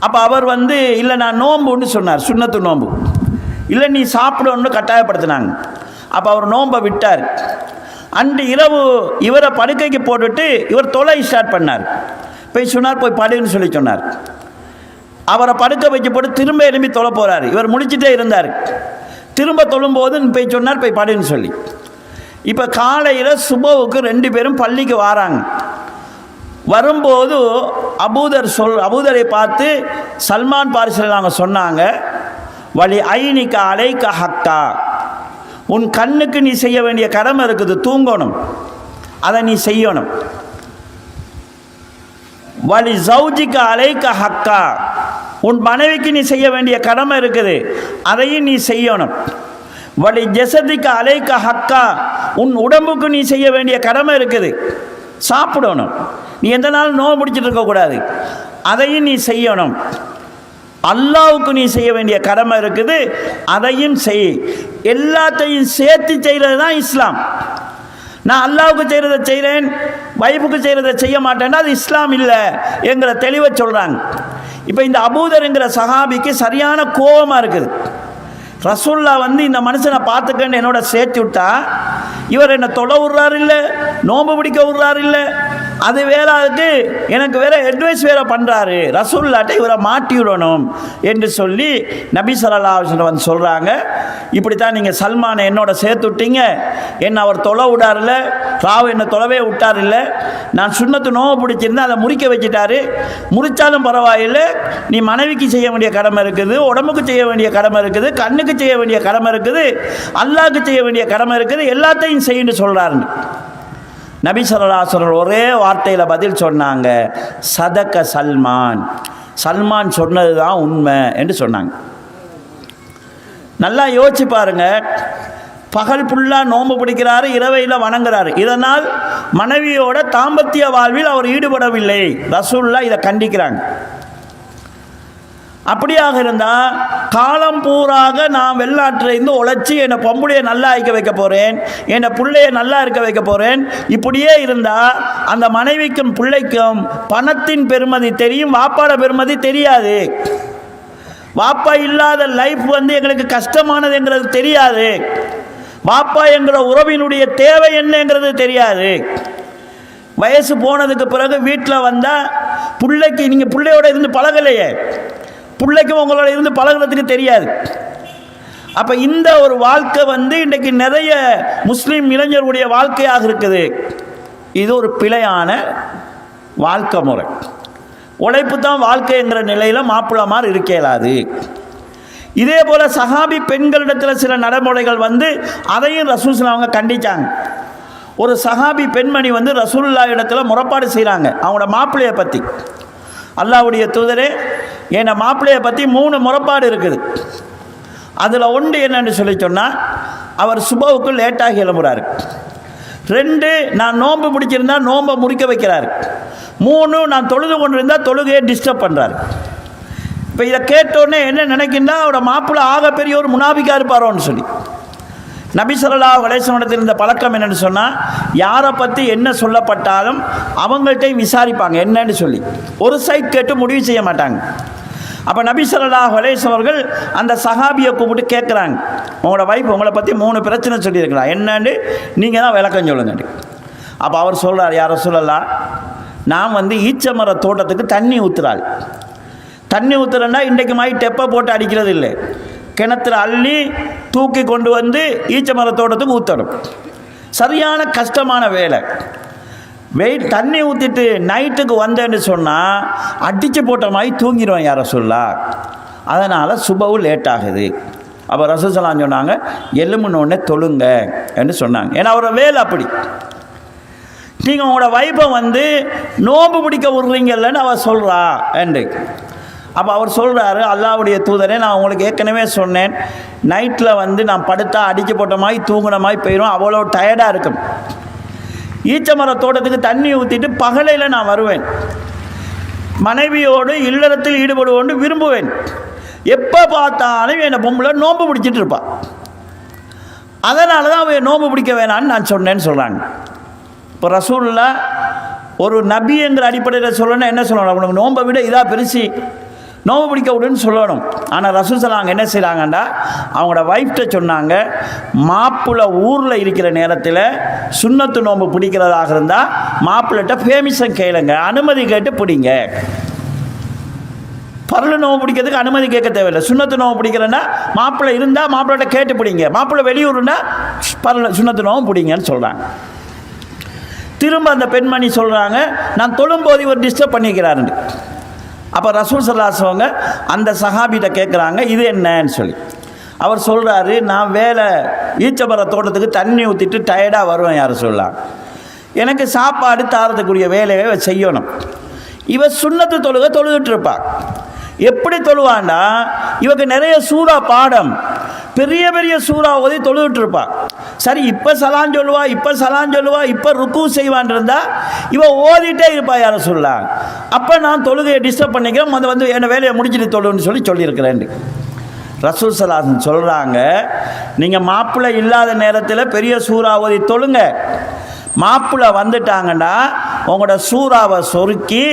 அப்போ அவர் வந்து இல்லை நான் நோம்புன்னு சொன்னார், சுன்னத்து நோம்பு. இல்லை நீ சாப்பிடணும்னு கட்டாயப்படுத்தினாங்க. அப்போ அவர் நோன்பை விட்டார். அன்று இரவு இவரை படுக்கைக்கு போட்டுட்டு இவர் தொலை ஸ்டார்ட் பண்ணார். போய் சொன்னார், போய் படுன்னு சொல்லி சொன்னார். அவரை படுக்க வைக்க போட்டு திரும்ப எழும்பி தொலை போகிறார். இவர் முடிச்சுட்டே இருந்தார். திரும்ப தொழும்போது போய் சொன்னார், போய் படுன்னு சொல்லி. இப்போ காலையில் சுபவுக்கு 2 பேரும் பள்ளிக்கு வராங்க. வரும்போது அபூதரை பார்த்து சல்மான் பாரிசில் நாங்கள் சொன்னாங்க, வலி ஐனிக்க அலைக்க ஹக்கா, உன் கண்ணுக்கு நீ செய்ய வேண்டிய கடமை இருக்குது, தூங்கணும், அதை நீ செய்யணும். வலி ஜவுஜிக்க அலைக்க ஹக்கா, உன் மனைவிக்கு நீ செய்ய வேண்டிய கடமை இருக்குது, அதையும் நீ செய்யணும். வலி ஜெசதிக்க அலைக்க ஹக்கா, உன் உடம்புக்கு நீ செய்ய வேண்டிய கடமை இருக்குது, சாப்பிடணும், நீ எந்த நாளும் நோய் முடிச்சுட்டு இருக்கக்கூடாது, அதையும் நீ செய்யணும். அல்லாவுக்கு நீ செய்ய வேண்டிய கடமை இருக்குது, அதையும் செய். எல்லாத்தையும் சேர்த்து செய்கிறது தான் இஸ்லாம். நான் அல்லாவுக்கு செய்கிறத செய்கிறேன், வைஃபுக்கு செய்கிறத செய்ய மாட்டேன்னா அது இஸ்லாம் இல்லை என்கிற தெளிவை சொல்கிறாங்க. இப்போ இந்த அபூதருங்கிற சஹாபிக்கு சரியான கோபமாக இருக்குது. ரசூல்லா வந்து இந்த மனுஷனை பார்த்துக்கன்னு என்னோட சேர்த்து விட்டா, இவர் என்னை தொலை விட்றாரு இல்லை, நோம்பு பிடிக்க விட்றாரு இல்லை, அது வேறாவுக்கு எனக்கு வேற அட்வைஸ் வேற பண்ணுறாரு, ரசூல்லாட்ட இவரை மாட்டி விடணும் என்று சொல்லி நபி ஸல்லல்லாஹு அலைஹி வஸல்லம் வந்து சொல்கிறாங்க, இப்படித்தான் நீங்கள் சல்மானை என்னோட சேர்த்து விட்டீங்க, என்னை அவர் தொலை விடாரில்ல, ராவு என்னை தொலைவே விட்டார் இல்லை, நான் சுன்னத்து நோவை பிடிச்சிருந்தேன், அதை முறிக்க வச்சுட்டாரு, முறிச்சாலும் பரவாயில்லை, நீ மனைவிக்கு செய்ய வேண்டிய கடமை இருக்குது, உடம்புக்கு செய்ய வேண்டிய கடமை இருக்குது, கண்ணுக்கு செய்ய வேண்டிய கடமை இருக்குது, அல்லாஹ்க்கு செய்ய வேண்டிய கடமை இருக்குது, எல்லாத்தையும் செய்யுன்னு சொல்கிறாருன்னு நபி ஸல்லல்லாஹு அலைஹி வஸல்லம் ஒரே வார்த்தையில் பதில் சொன்னாங்க, சதக்க சல்மான், சல்மான் சொன்னது தான் உண்மை என்று சொன்னாங்க. நல்லா யோசிச்சு பாருங்க, பகல் ஃபுல்லாக நோன்பு பிடிக்கிறாரு, இரவையில் வணங்குறாரு, இதனால் மனைவியோட தாம்பத்திய வாழ்வில் அவர் ஈடுபடவில்லை. ரசூலுல்லாஹ் இதை கண்டிக்கிறாங்க. அப்படியாக இருந்தால் காலம் பூராக நான் வெளிநாட்டிலேருந்து உழைச்சி என்னை பொம்புடைய நல்லா இருக்க வைக்க போகிறேன், என்னை பிள்ளைய நல்லா இருக்க வைக்க போகிறேன், இப்படியே இருந்தால் அந்த மனைவிக்கும் பிள்ளைக்கும் பணத்தின் பெருமதி தெரியும், வாப்பாட பெருமதி தெரியாது. வாப்பா இல்லாத லைஃப் வந்து எங்களுக்கு கஷ்டமானதுங்கிறது தெரியாது, வாப்பா என்கிற உறவினுடைய தேவை என்னங்கிறது தெரியாது. வயசு போனதுக்கு பிறகு வீட்டில் வந்தால் பிள்ளைக்கு நீங்கள் பிள்ளையோட இருந்து பழகலையே, பிள்ளைக்கும் உங்களோட இருந்து பழகிறதுக்கு தெரியாது. அப்போ இந்த ஒரு வாழ்க்கை வந்து இன்றைக்கு நிறைய முஸ்லீம் இளைஞர்களுடைய வாழ்க்கையாக இருக்குது. இது ஒரு பிழையான வாழ்க்கை முறை. உழைப்பு தான் வாழ்க்கைங்கிற நிலையில் மாப்பிள்ளமார் இருக்க இயலாது. இதே போல் சஹாபி பெண்களிடத்தில் சில நடைமுறைகள் வந்து அதையும் ரசூல் ஸல்லல்லாஹு அவங்க கண்டித்தாங்க. ஒரு சஹாபி பெண்மணி வந்து ரசூலுல்லாஹ் இடத்துல முறைப்பாடு செய்கிறாங்க அவங்களோட மாப்பிள்ளையை பற்றி. அல்லாஹ்வுடைய தூதரே, என் மாப்பிள்ளையை பற்றி 3 முறைப்பாடு இருக்குது. அதில் ஒன்று என்னன்னு சொல்லி சொன்னால், அவர் சுபவுக்கு லேட்டாகி எழும்புறாரு. 2, நான் நோன்பு பிடிச்சிருந்தா நோன்பை முறிக்க வைக்கிறாரு. 3, நான் தொழுது கொண்டு இருந்தால் தொழுகையை டிஸ்டர்ப் பண்ணுறாரு. இப்போ இதை கேட்டோடனே என்ன நினைக்கின்றா, அவரோட மாப்பிள்ளை ஆக பெரிய ஒரு முனாபிக்காக இருப்பாரோன்னு சொல்லி. நபி ஸல்லல்லாஹு அலைஹி வஸல்லம் இருந்த பழக்கம் என்னென்னு சொன்னால், யாரை பற்றி என்ன சொல்லப்பட்டாலும் அவங்கள்ட்டையும் விசாரிப்பாங்க என்னன்னு சொல்லி, ஒரு சைட் கேட்டு முடிவு செய்ய மாட்டாங்க. அப்போ நபி ஸல்லல்லாஹு அலைஹி வஸல்லம் அவர்கள் அந்த சஹாபியை கூப்பிட்டு கேட்குறாங்க, உங்களோட வைஃப் உங்களை பற்றி 3 பிரச்சனை சொல்லியிருக்கலாம், என்னன்னு நீங்கள் தான் விளக்கம் சொல்லுங்க. அப்போ அவர் சொல்கிறார், யார் ரசூலல்லாஹ், நான் வந்து ஈச்சமர தோட்டத்துக்கு தண்ணி ஊற்றுறாள். தண்ணி ஊற்றுறேன்னா இன்றைக்கு மாதிரி டெப்பை போட்டு அடிக்கிறது இல்லை, கிணத்துல அள்ளி தூக்கி கொண்டு வந்து ஈச்ச மரத்தோட்டத்துக்கு ஊற்றணும். சரியான கஷ்டமான வேலை. தண்ணி ஊற்றிட்டு நைட்டுக்கு வந்தேன்னு சொன்னால் அடித்து போட்ட மாதிரி தூங்கிடுவேன் யார சொல்லா, அதனால் சுபவு லேட் ஆகுது. அப்போ ரசூல் ஸல்லல்லாஹு அலைஹி சொன்னாங்க, எலும்புனோடனே தொழுங்க என்று சொன்னாங்க. ஏன்னா அவரோட வேலை அப்படி. நீங்கள் உங்களோட வைஃபை வந்து நோம்பு பிடிக்க விட்றீங்கல்லன்னு அவர் சொல்கிறா என்று. அப்போ அவர் சொல்கிறாரு, அல்லாஹ்வுடைய தூதரே, நான் உங்களுக்கு ஏற்கனவே சொன்னேன், நைட்டில் வந்து நான் படுத்தா அடிக்க போட்ட மாதிரி தூங்குன மாதிரி போயிடும், அவ்வளோ டயர்டாக இருக்கும். ஈச்சமர தோட்டத்துக்கு தண்ணி ஊற்றிட்டு பகலையில் நான் வருவேன், மனைவியோடு இல்லறத்தில் ஈடுபடுவோன்னு விரும்புவேன், எப்போ பார்த்தாலும் என்னை பொம்பளை நோன்பு பிடிச்சிட்டு இருப்பாள், அதனால தான் அவன் நோன்பு பிடிக்க வேணான்னு நான் சொன்னேன்னு சொல்கிறாங்க. இப்போ ரசூலுல்லாஹ் ஒரு நபிங்கிற அடிப்படையில் சொல்லணும்னா என்ன சொல்லணும், உனக்கு நோன்பை விட இதாக பெருசு, நோம்பு பிடிக்க விடுன்னு சொல்லணும். ஆனால் ரசூல் ஸல்லல்லாஹு என்ன செய்கிறாங்கண்டா, அவங்களோட வைஃப்ட்ட சொன்னாங்க, மாப்பிள்ளை ஊரில் இருக்கிற நேரத்தில் சுன்னத்து நோம்பு பிடிக்கிறதாக இருந்தால் மாப்பிள்ளைகிட்ட பெர்மிஷன் கேளுங்க, அனுமதி கேட்டு பிடிங்க. பரல நோம்பு பிடிக்கிறதுக்கு அனுமதி கேட்க தேவையில்லை. சுன்னத்து நோம்பு பிடிக்கிறேன்னா மாப்பிள்ளை இருந்தால் மாப்பிள்ளைகிட்ட கேட்டு பிடிங்க, மாப்பிள்ளை வெளியூர்னா பரல சுன்னத்து நோம்பு பிடிங்கன்னு சொல்கிறாங்க. திரும்ப அந்த பெண்மணி சொல்கிறாங்க, நான் தொழும்போது இவர் டிஸ்டர்ப் பண்ணிக்கிறாருன்னு. அப்போ ரசூல் ஸல்லல்லாஹு அலைஹி வஸல்லம் அந்த சஹாபிகிட்ட கேட்குறாங்க, இது என்னன்னு சொல்லி. அவர் சொல்கிறாரு, நான் வேலை ஈச்சமர தோட்டத்துக்கு தண்ணி ஊற்றிட்டு டயர்டாக வருவேன், யார் சொல்லலாம், எனக்கு சாப்பாடு தாரத்துக்குரிய வேலையை செய்யணும். இவ சுன்னத்து தொழுதுட்டு இருப்பா. எப்படி தொழுவாண்டா, இவக்கு நிறைய சூறா பாடம், பெரிய பெரிய சூறா ஓதி தொழுதுட்டு இருப்பா. சரி, இப்போ சலான் சொல்லுவா, இப்போ ருக்கு செய்வான் இருந்தா இவ ஓதிட்டே இருப்பா, யார சொல்லலாம். அப்போ நான் தொழுகையை டிஸ்டர்ப் பண்ணிக்கிறேன், அதை வந்து என்ன வேலையை முடிச்சுட்டு தொழுன்னு சொல்லியிருக்கிறேன். ரசூல் ஸல்லல்லாஹு அலைஹி வஸல்லம் சொல்கிறாங்க, நீங்கள் மாப்பிள்ளை இல்லாத நேரத்தில் பெரிய சூறா ஓதி தொழுங்க, மாப்பிள்ளை வந்துட்டாங்கன்னா உங்களோட சூறாவை சொருக்கி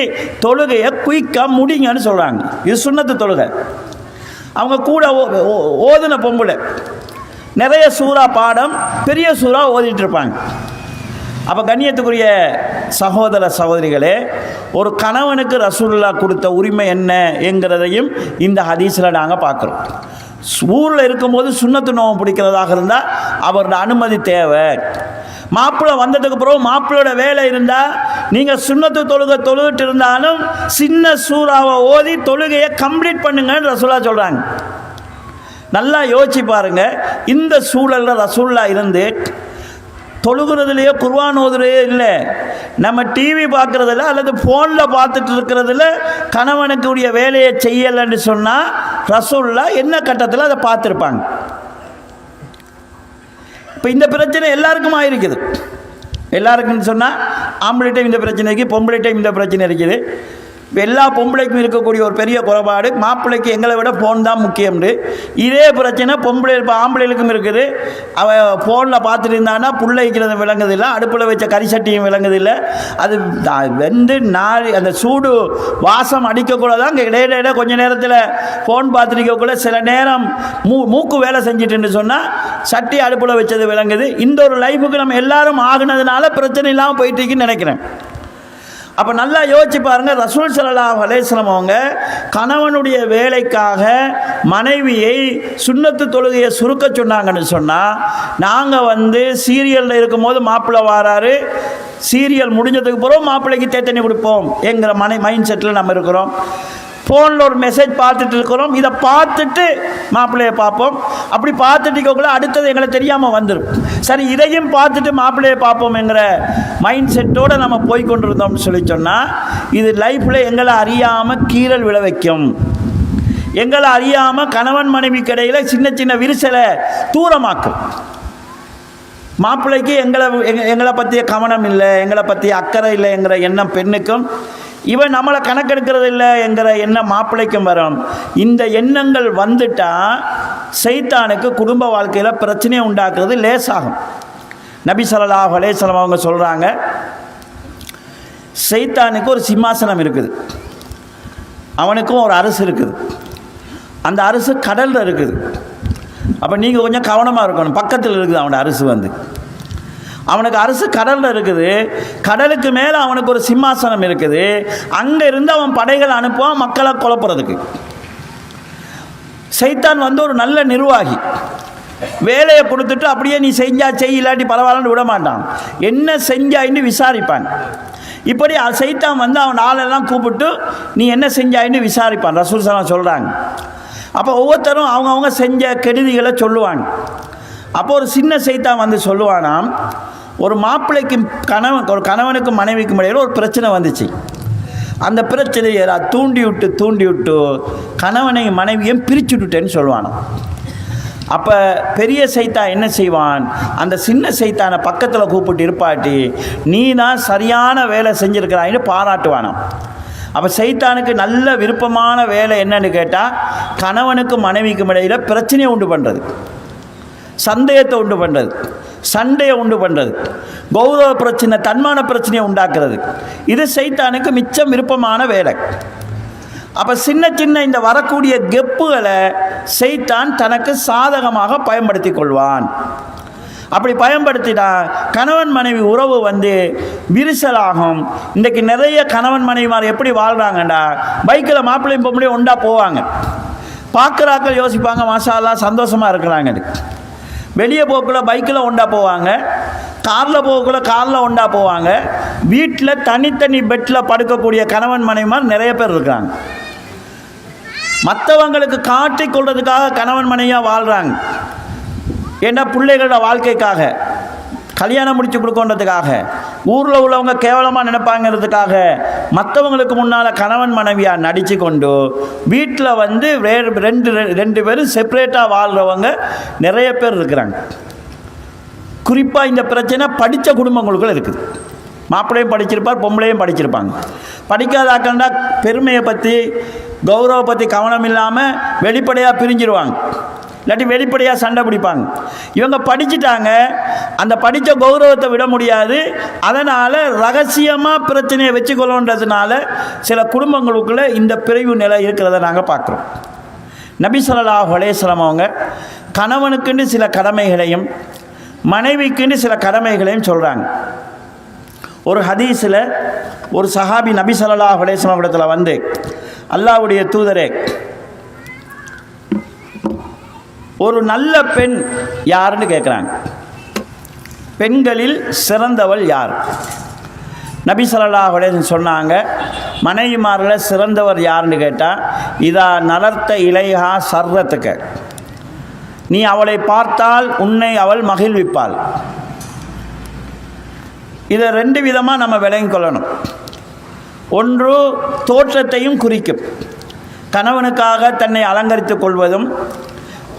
தொழுகையை குயிக்காக முடிங்கன்னு சொல்கிறாங்க. இது சுன்னத்து தொழுகை. அவங்க கூட ஓதுன பொம்பளை நிறைய சூறா பாடம், பெரிய சூறா ஓதிட்டு இருப்பாங்க. அப்போ கண்ணியத்துக்குரிய சகோதர சகோதரிகளே, ஒரு கணவனுக்கு ரசூலுல்லாஹ் கொடுத்த உரிமை என்ன என்கிறதையும் இந்த ஹதீஸில் நாங்கள் பார்க்குறோம். ஊரில் இருக்கும்போது சுன்னத்து நோம்பு பிடிக்கிறதாக இருந்தால் அவரோட அனுமதி தேவை. மாப்பிள்ளை வந்ததுக்கு பிறகு மாப்பிள்ளையோட வேலை இருந்தால் நீங்கள் சுன்னத்து தொழுதுட்டு இருந்தாலும் சின்ன சூறாவை ஓதி தொழுகையை கம்ப்ளீட் பண்ணுங்கன்னு ரசூலுல்லாஹ் சொல்கிறாங்க. நல்லா யோசிச்சு பாருங்க, இந்த சூழலில் ரசூலுல்லாஹ் இருந்து தொழுகிறதுலையோ குர்ஆன் ஓதுறதே இல்லை, நம்ம டிவி பார்க்குறதில்ல அல்லது ஃபோனில் பார்த்துட்டு இருக்கிறதுல கணவனுக்குரிய வேலையை செய்யலைன்னு சொன்னால் ரசூலுல்லாஹ் என்ன கட்டத்தில் அதை பார்த்துருப்பாங்க. இப்போ இந்த பிரச்சனை எல்லாருக்குமா இருக்குது. எல்லாருக்குன்னு சொன்னால் ஆம்பளைட்டையும் இந்த பிரச்சனை இருக்குது, பொம்பளைட்டையும் இந்த பிரச்சனை இருக்குது. இப்போ எல்லா பொம்பளைக்கும் இருக்கக்கூடிய ஒரு பெரிய குறைபாடு, மாப்பிள்ளைக்கு எங்களை விட ஃபோன் தான் முக்கியம்னு. இதே பிரச்சனை பொம்பளை இப்போ ஆம்பளைகளுக்கும் இருக்குது. அவள் ஃபோனில் பார்த்துட்டு இருந்தான்னா புள்ள வைக்கிறது விளங்குதில்லை, அடுப்பில் வச்ச கறி சட்டியும் விளங்குதில்லை. அது வெந்து நாரி அந்த சூடு வாசம் அடிக்கக்கூட தான் இடையில கொஞ்சம் நேரத்தில் ஃபோன் பார்த்துருக்கக்குள்ள சில நேரம் மூக்கு வேலை செஞ்சுட்டுன்னு சொன்னால் சட்டி அடுப்பில் வச்சது விளங்குது. இந்த ஒரு லைஃபுக்கு நம்ம எல்லாரும் ஆகுனதுனால பிரச்சனை இல்லாமல் போயிட்டுருக்குன்னு நினைக்கிறேன். அப்போ நல்லா யோசிச்சு பாருங்கள், ரசூல் ஸல்லல்லாஹு அலைஹி வஸல்லம் அவங்க கணவனுடைய வேலைக்காக மனைவியை சுன்னத்து தொழுகையை சுருக்க சொன்னாங்கன்னு சொன்னால், நாங்கள் சீரியலில் இருக்கும்போது மாப்பிள்ளை வாராரு, சீரியல் முடிஞ்சதுக்கு பிறகு மாப்பிள்ளைக்கு தேத்தண்ணி கொடுப்போம் என்கிற மைண்ட் செட்டில் நம்ம இருக்கிறோம். ஃபோனில் ஒரு மெசேஜ் பார்த்துட்டு இருக்கிறோம், இதை பார்த்துட்டு மாப்பிள்ளையை பார்ப்போம். அப்படி பார்த்துட்டு இருக்கக்குள்ள அடுத்தது எங்களை தெரியாமல் வந்துடும். சரி, இதையும் பார்த்துட்டு மாப்பிள்ளையை பார்ப்போம் என்கிற மைண்ட் செட்டோடு நம்ம போய்கொண்டிருந்தோம்னு சொன்னால் இது லைஃப்பில் எங்களை அறியாமல் கீறல் விழ வைக்கும். எங்களை அறியாமல் கணவன் மனைவிக்கு இடையில் சின்ன சின்ன விரிசலை தூரமாக்கும். மாப்பிள்ளைக்கு எங்களை பற்றிய கவனம் இல்லை, எங்களை பற்றிய அக்கறை இல்லை என்கிற எண்ணம் பெண்ணுக்கும், இவன் நம்மளை கணக்கெடுக்கிறது இல்லை என்கிற எண்ணம் மாப்பிள்ளைக்கும் வரும். இந்த எண்ணங்கள் வந்துட்டால் சைத்தானுக்கு குடும்ப வாழ்க்கையில் பிரச்சனையை உண்டாக்குறது லேசாகும். நபி ஸல்லல்லாஹு அலைஹி வஸல்லம் அவங்க சொல்கிறாங்க, சைத்தானுக்கு ஒரு சிம்மாசனம் இருக்குது, அவனுக்கும் ஒரு அரசு இருக்குது. அந்த அரசு கடலில் இருக்குது. அப்போ நீங்கள் கொஞ்சம் கவனமாக இருக்கணும். பக்கத்தில் இருக்குது அவனோட அரசு அவனுக்கு அரசு கடலில் இருக்குது. கடலுக்கு மேலே அவனுக்கு ஒரு சிம்மாசனம் இருக்குது. அங்கே இருந்து அவன் படைகளை அனுப்புவான் மக்களை குழப்புறதுக்கு. சைத்தான் ஒரு நல்ல நிர்வாகி. வேலையை கொடுத்துட்டு அப்படியே நீ செஞ்சா இல்லாட்டி பரவாயில்லன்னு விட மாட்டான். என்ன செஞ்சாயின்னு விசாரிப்பான். இப்படி சைத்தான் அவன் ஆளெல்லாம் கூப்பிட்டு நீ என்ன செஞ்சாயின்னு விசாரிப்பான். ரசூல் ஸல்லல்லாஹு சொல்கிறாங்க. அப்போ ஒவ்வொருத்தரும் அவங்கவுங்க செஞ்ச கெடுதிகளை சொல்லுவாங்க. அப்போ ஒரு சின்ன சைத்தான் சொல்லுவானாம், ஒரு மாப்பிள்ளைக்கு ஒரு கணவனுக்கும் மனைவிக்கும் இடையில் ஒரு பிரச்சனை வந்துச்சு. அந்த பிரச்சனையை தூண்டி விட்டு கணவனையும் மனைவியும் பிரிச்சு விட்டுட்டேன்னு சொல்லுவானாம். அப்போ பெரிய சைத்தான் என்ன செய்வான், அந்த சின்ன சைத்தானை பக்கத்தில் கூப்பிட்டு இருப்பாட்டி நீ தான் சரியான வேலை செஞ்சுருக்கிறாயின்னு பாராட்டுவானாம். அப்போ சைத்தானுக்கு நல்ல விருப்பமான வேலை என்னன்னு கேட்டால் கணவனுக்கும் மனைவிக்கும் இடையில் பிரச்சனையை உண்டு பண்ணுறது, சந்தேகத்தை உண்டு பண்ணுறது, சண்டையை உண்டு பண்ணுறது, கௌரவ பிரச்சனை, தன்மான பிரச்சனையை உண்டாக்குறது. இது சைத்தானுக்கு மிச்சம் விருப்பமான வேலை. அப்போ சின்ன சின்ன இந்த வரக்கூடிய கெப்புகளை சைத்தான் தனக்கு சாதகமாக பயன்படுத்தி கொள்வான். அப்படி பயன்படுத்தினா கணவன் மனைவி உறவு விரிசலாகும். இன்றைக்கு நிறைய கணவன் மனைவிமார் எப்படி வாழ்கிறாங்கண்டா, பைக்கில் மாப்பிள்ளையும் பொம்பளையும் ஒன்றா போவாங்க, பார்க்குறாக்கள் யோசிப்பாங்க மாஷா அல்லாஹ் சந்தோஷமாக இருக்கிறாங்க. வெளியே போக்குள்ள பைக்கில் ஒன்றா போவாங்க, காரில் போக்குள்ள காரில் ஒன்றா போவாங்க. வீட்டில் தனித்தனி பெட்டில் படுக்கக்கூடிய கணவன் மனைவிமார் நிறைய பேர் இருக்கிறாங்க. மற்றவங்களுக்கு காட்டிக் கொள்றதுக்காக கணவன் மனைவியாக வாழ்கிறாங்க. ஏன்னா பிள்ளைகளோட வாழ்க்கைக்காக, கல்யாணம் முடித்து கொடுக்கன்றதுக்காக, ஊரில் உள்ளவங்க கேவலமாக நினைப்பாங்கிறதுக்காக மற்றவங்களுக்கு முன்னால் கணவன் மனைவியாக நடித்து கொண்டு வீட்டில் ரெண்டு பேரும் செப்பரேட்டாக வாழ்கிறவங்க நிறைய பேர் இருக்கிறாங்க. குறிப்பாக இந்த பிரச்சனை படித்த குடும்பங்களுக்குள்ள இருக்குது. மாப்பிள்ளையும் படிச்சிருப்பார், பொம்பளையும் படிச்சிருப்பாங்க. படிக்காதாக்கண்டா பெருமையை பற்றி கௌரவ பற்றி கவனம் இல்லாமல் வெளிப்படையாக பிரிஞ்சிருவாங்க, இல்லாட்டி வெளிப்படையாக சண்டை பிடிப்பாங்க. இவங்க படிச்சுட்டாங்க, அந்த படித்த கௌரவத்தை விட முடியாது, அதனால் ரகசியமாக பிரச்சனையை வச்சுக்கொள்ளன்றதுனால சில குடும்பங்களுக்குள்ளே இந்த பிரிவு நிலை இருக்கிறத நாங்கள் பார்க்குறோம். நபி ஸல்லல்லாஹு அலைஹி வஸல்லம் அவங்க கணவனுக்குன்னு சில கடமைகளையும் மனைவிக்குன்னு சில கடமைகளையும் சொல்கிறாங்க. ஒரு ஹதீஸில் ஒரு சஹாபி நபி ஸல்லல்லாஹு அலைஹி வஸல்லம் இடத்துல அல்லாஹ்வுடைய தூதரே, ஒரு நல்ல பெண் யாருன்னு கேட்குறாங்க. பெண்களில் சிறந்தவள் யார்? நபி ஸல்லல்லாஹு அலைஹி வஸல்லம் சொன்னாங்க, மனைவிமாரில் சிறந்தவர் யாருன்னு கேட்டால், இதா நலர்த்த இலைஹா சர்ரத்துக்க, நீ அவளை பார்த்தால் உன்னை அவள் மகிழ்விப்பாள். இதை ரெண்டு விதமாக நம்ம விளங்கிக் கொள்ளணும். ஒன்று தோற்றத்தையும் குறிக்கும். கணவனுக்காக தன்னை அலங்கரித்துக் கொள்வதும்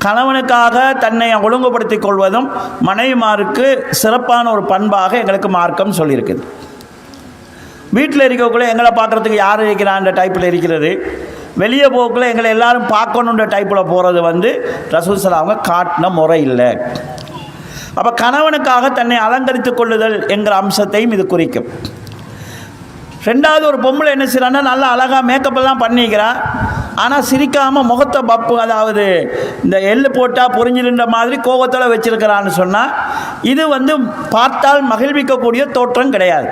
கணவனுக்காக தன்னை ஒழுங்குபடுத்திக் கொள்வதும் மனைவிமாருக்கு சிறப்பான ஒரு பண்பாக எங்களுக்கு மார்க்கம் சொல்லியிருக்குது. வீட்டில் இருக்கக்குள்ளே எங்களை பார்க்குறதுக்கு யார் இருக்கிறான்ற டைப்பில் இருக்கிறது, வெளியே போக்குள்ள எங்களை எல்லாரும் பார்க்கணுன்ற டைப்பில் போகிறது ரசூல் ஸல்லல்லாஹு அவங்க காட்டின முறை இல்லை. அப்போ கணவனுக்காக தன்னை அலங்கரித்துக் கொள்ளுதல் என்கிற அம்சத்தையும் இது குறிக்கும். ரெண்டாவது, ஒரு பொம்பளை என்ன செய்யறான்னா நல்லா அழகாக மேக்கப்பெல்லாம் பண்ணிக்கிறான், ஆனால் சிரிக்காமல் முகத்தை பப்பு, அதாவது இந்த எள்ளு போட்டால் பொறிஞ்சிருந்த மாதிரி கோபத்தில் வச்சிருக்கிறான்னு சொன்னால் இது பார்த்தால் மகிழ்விக்கக்கூடிய தோற்றம் கிடையாது.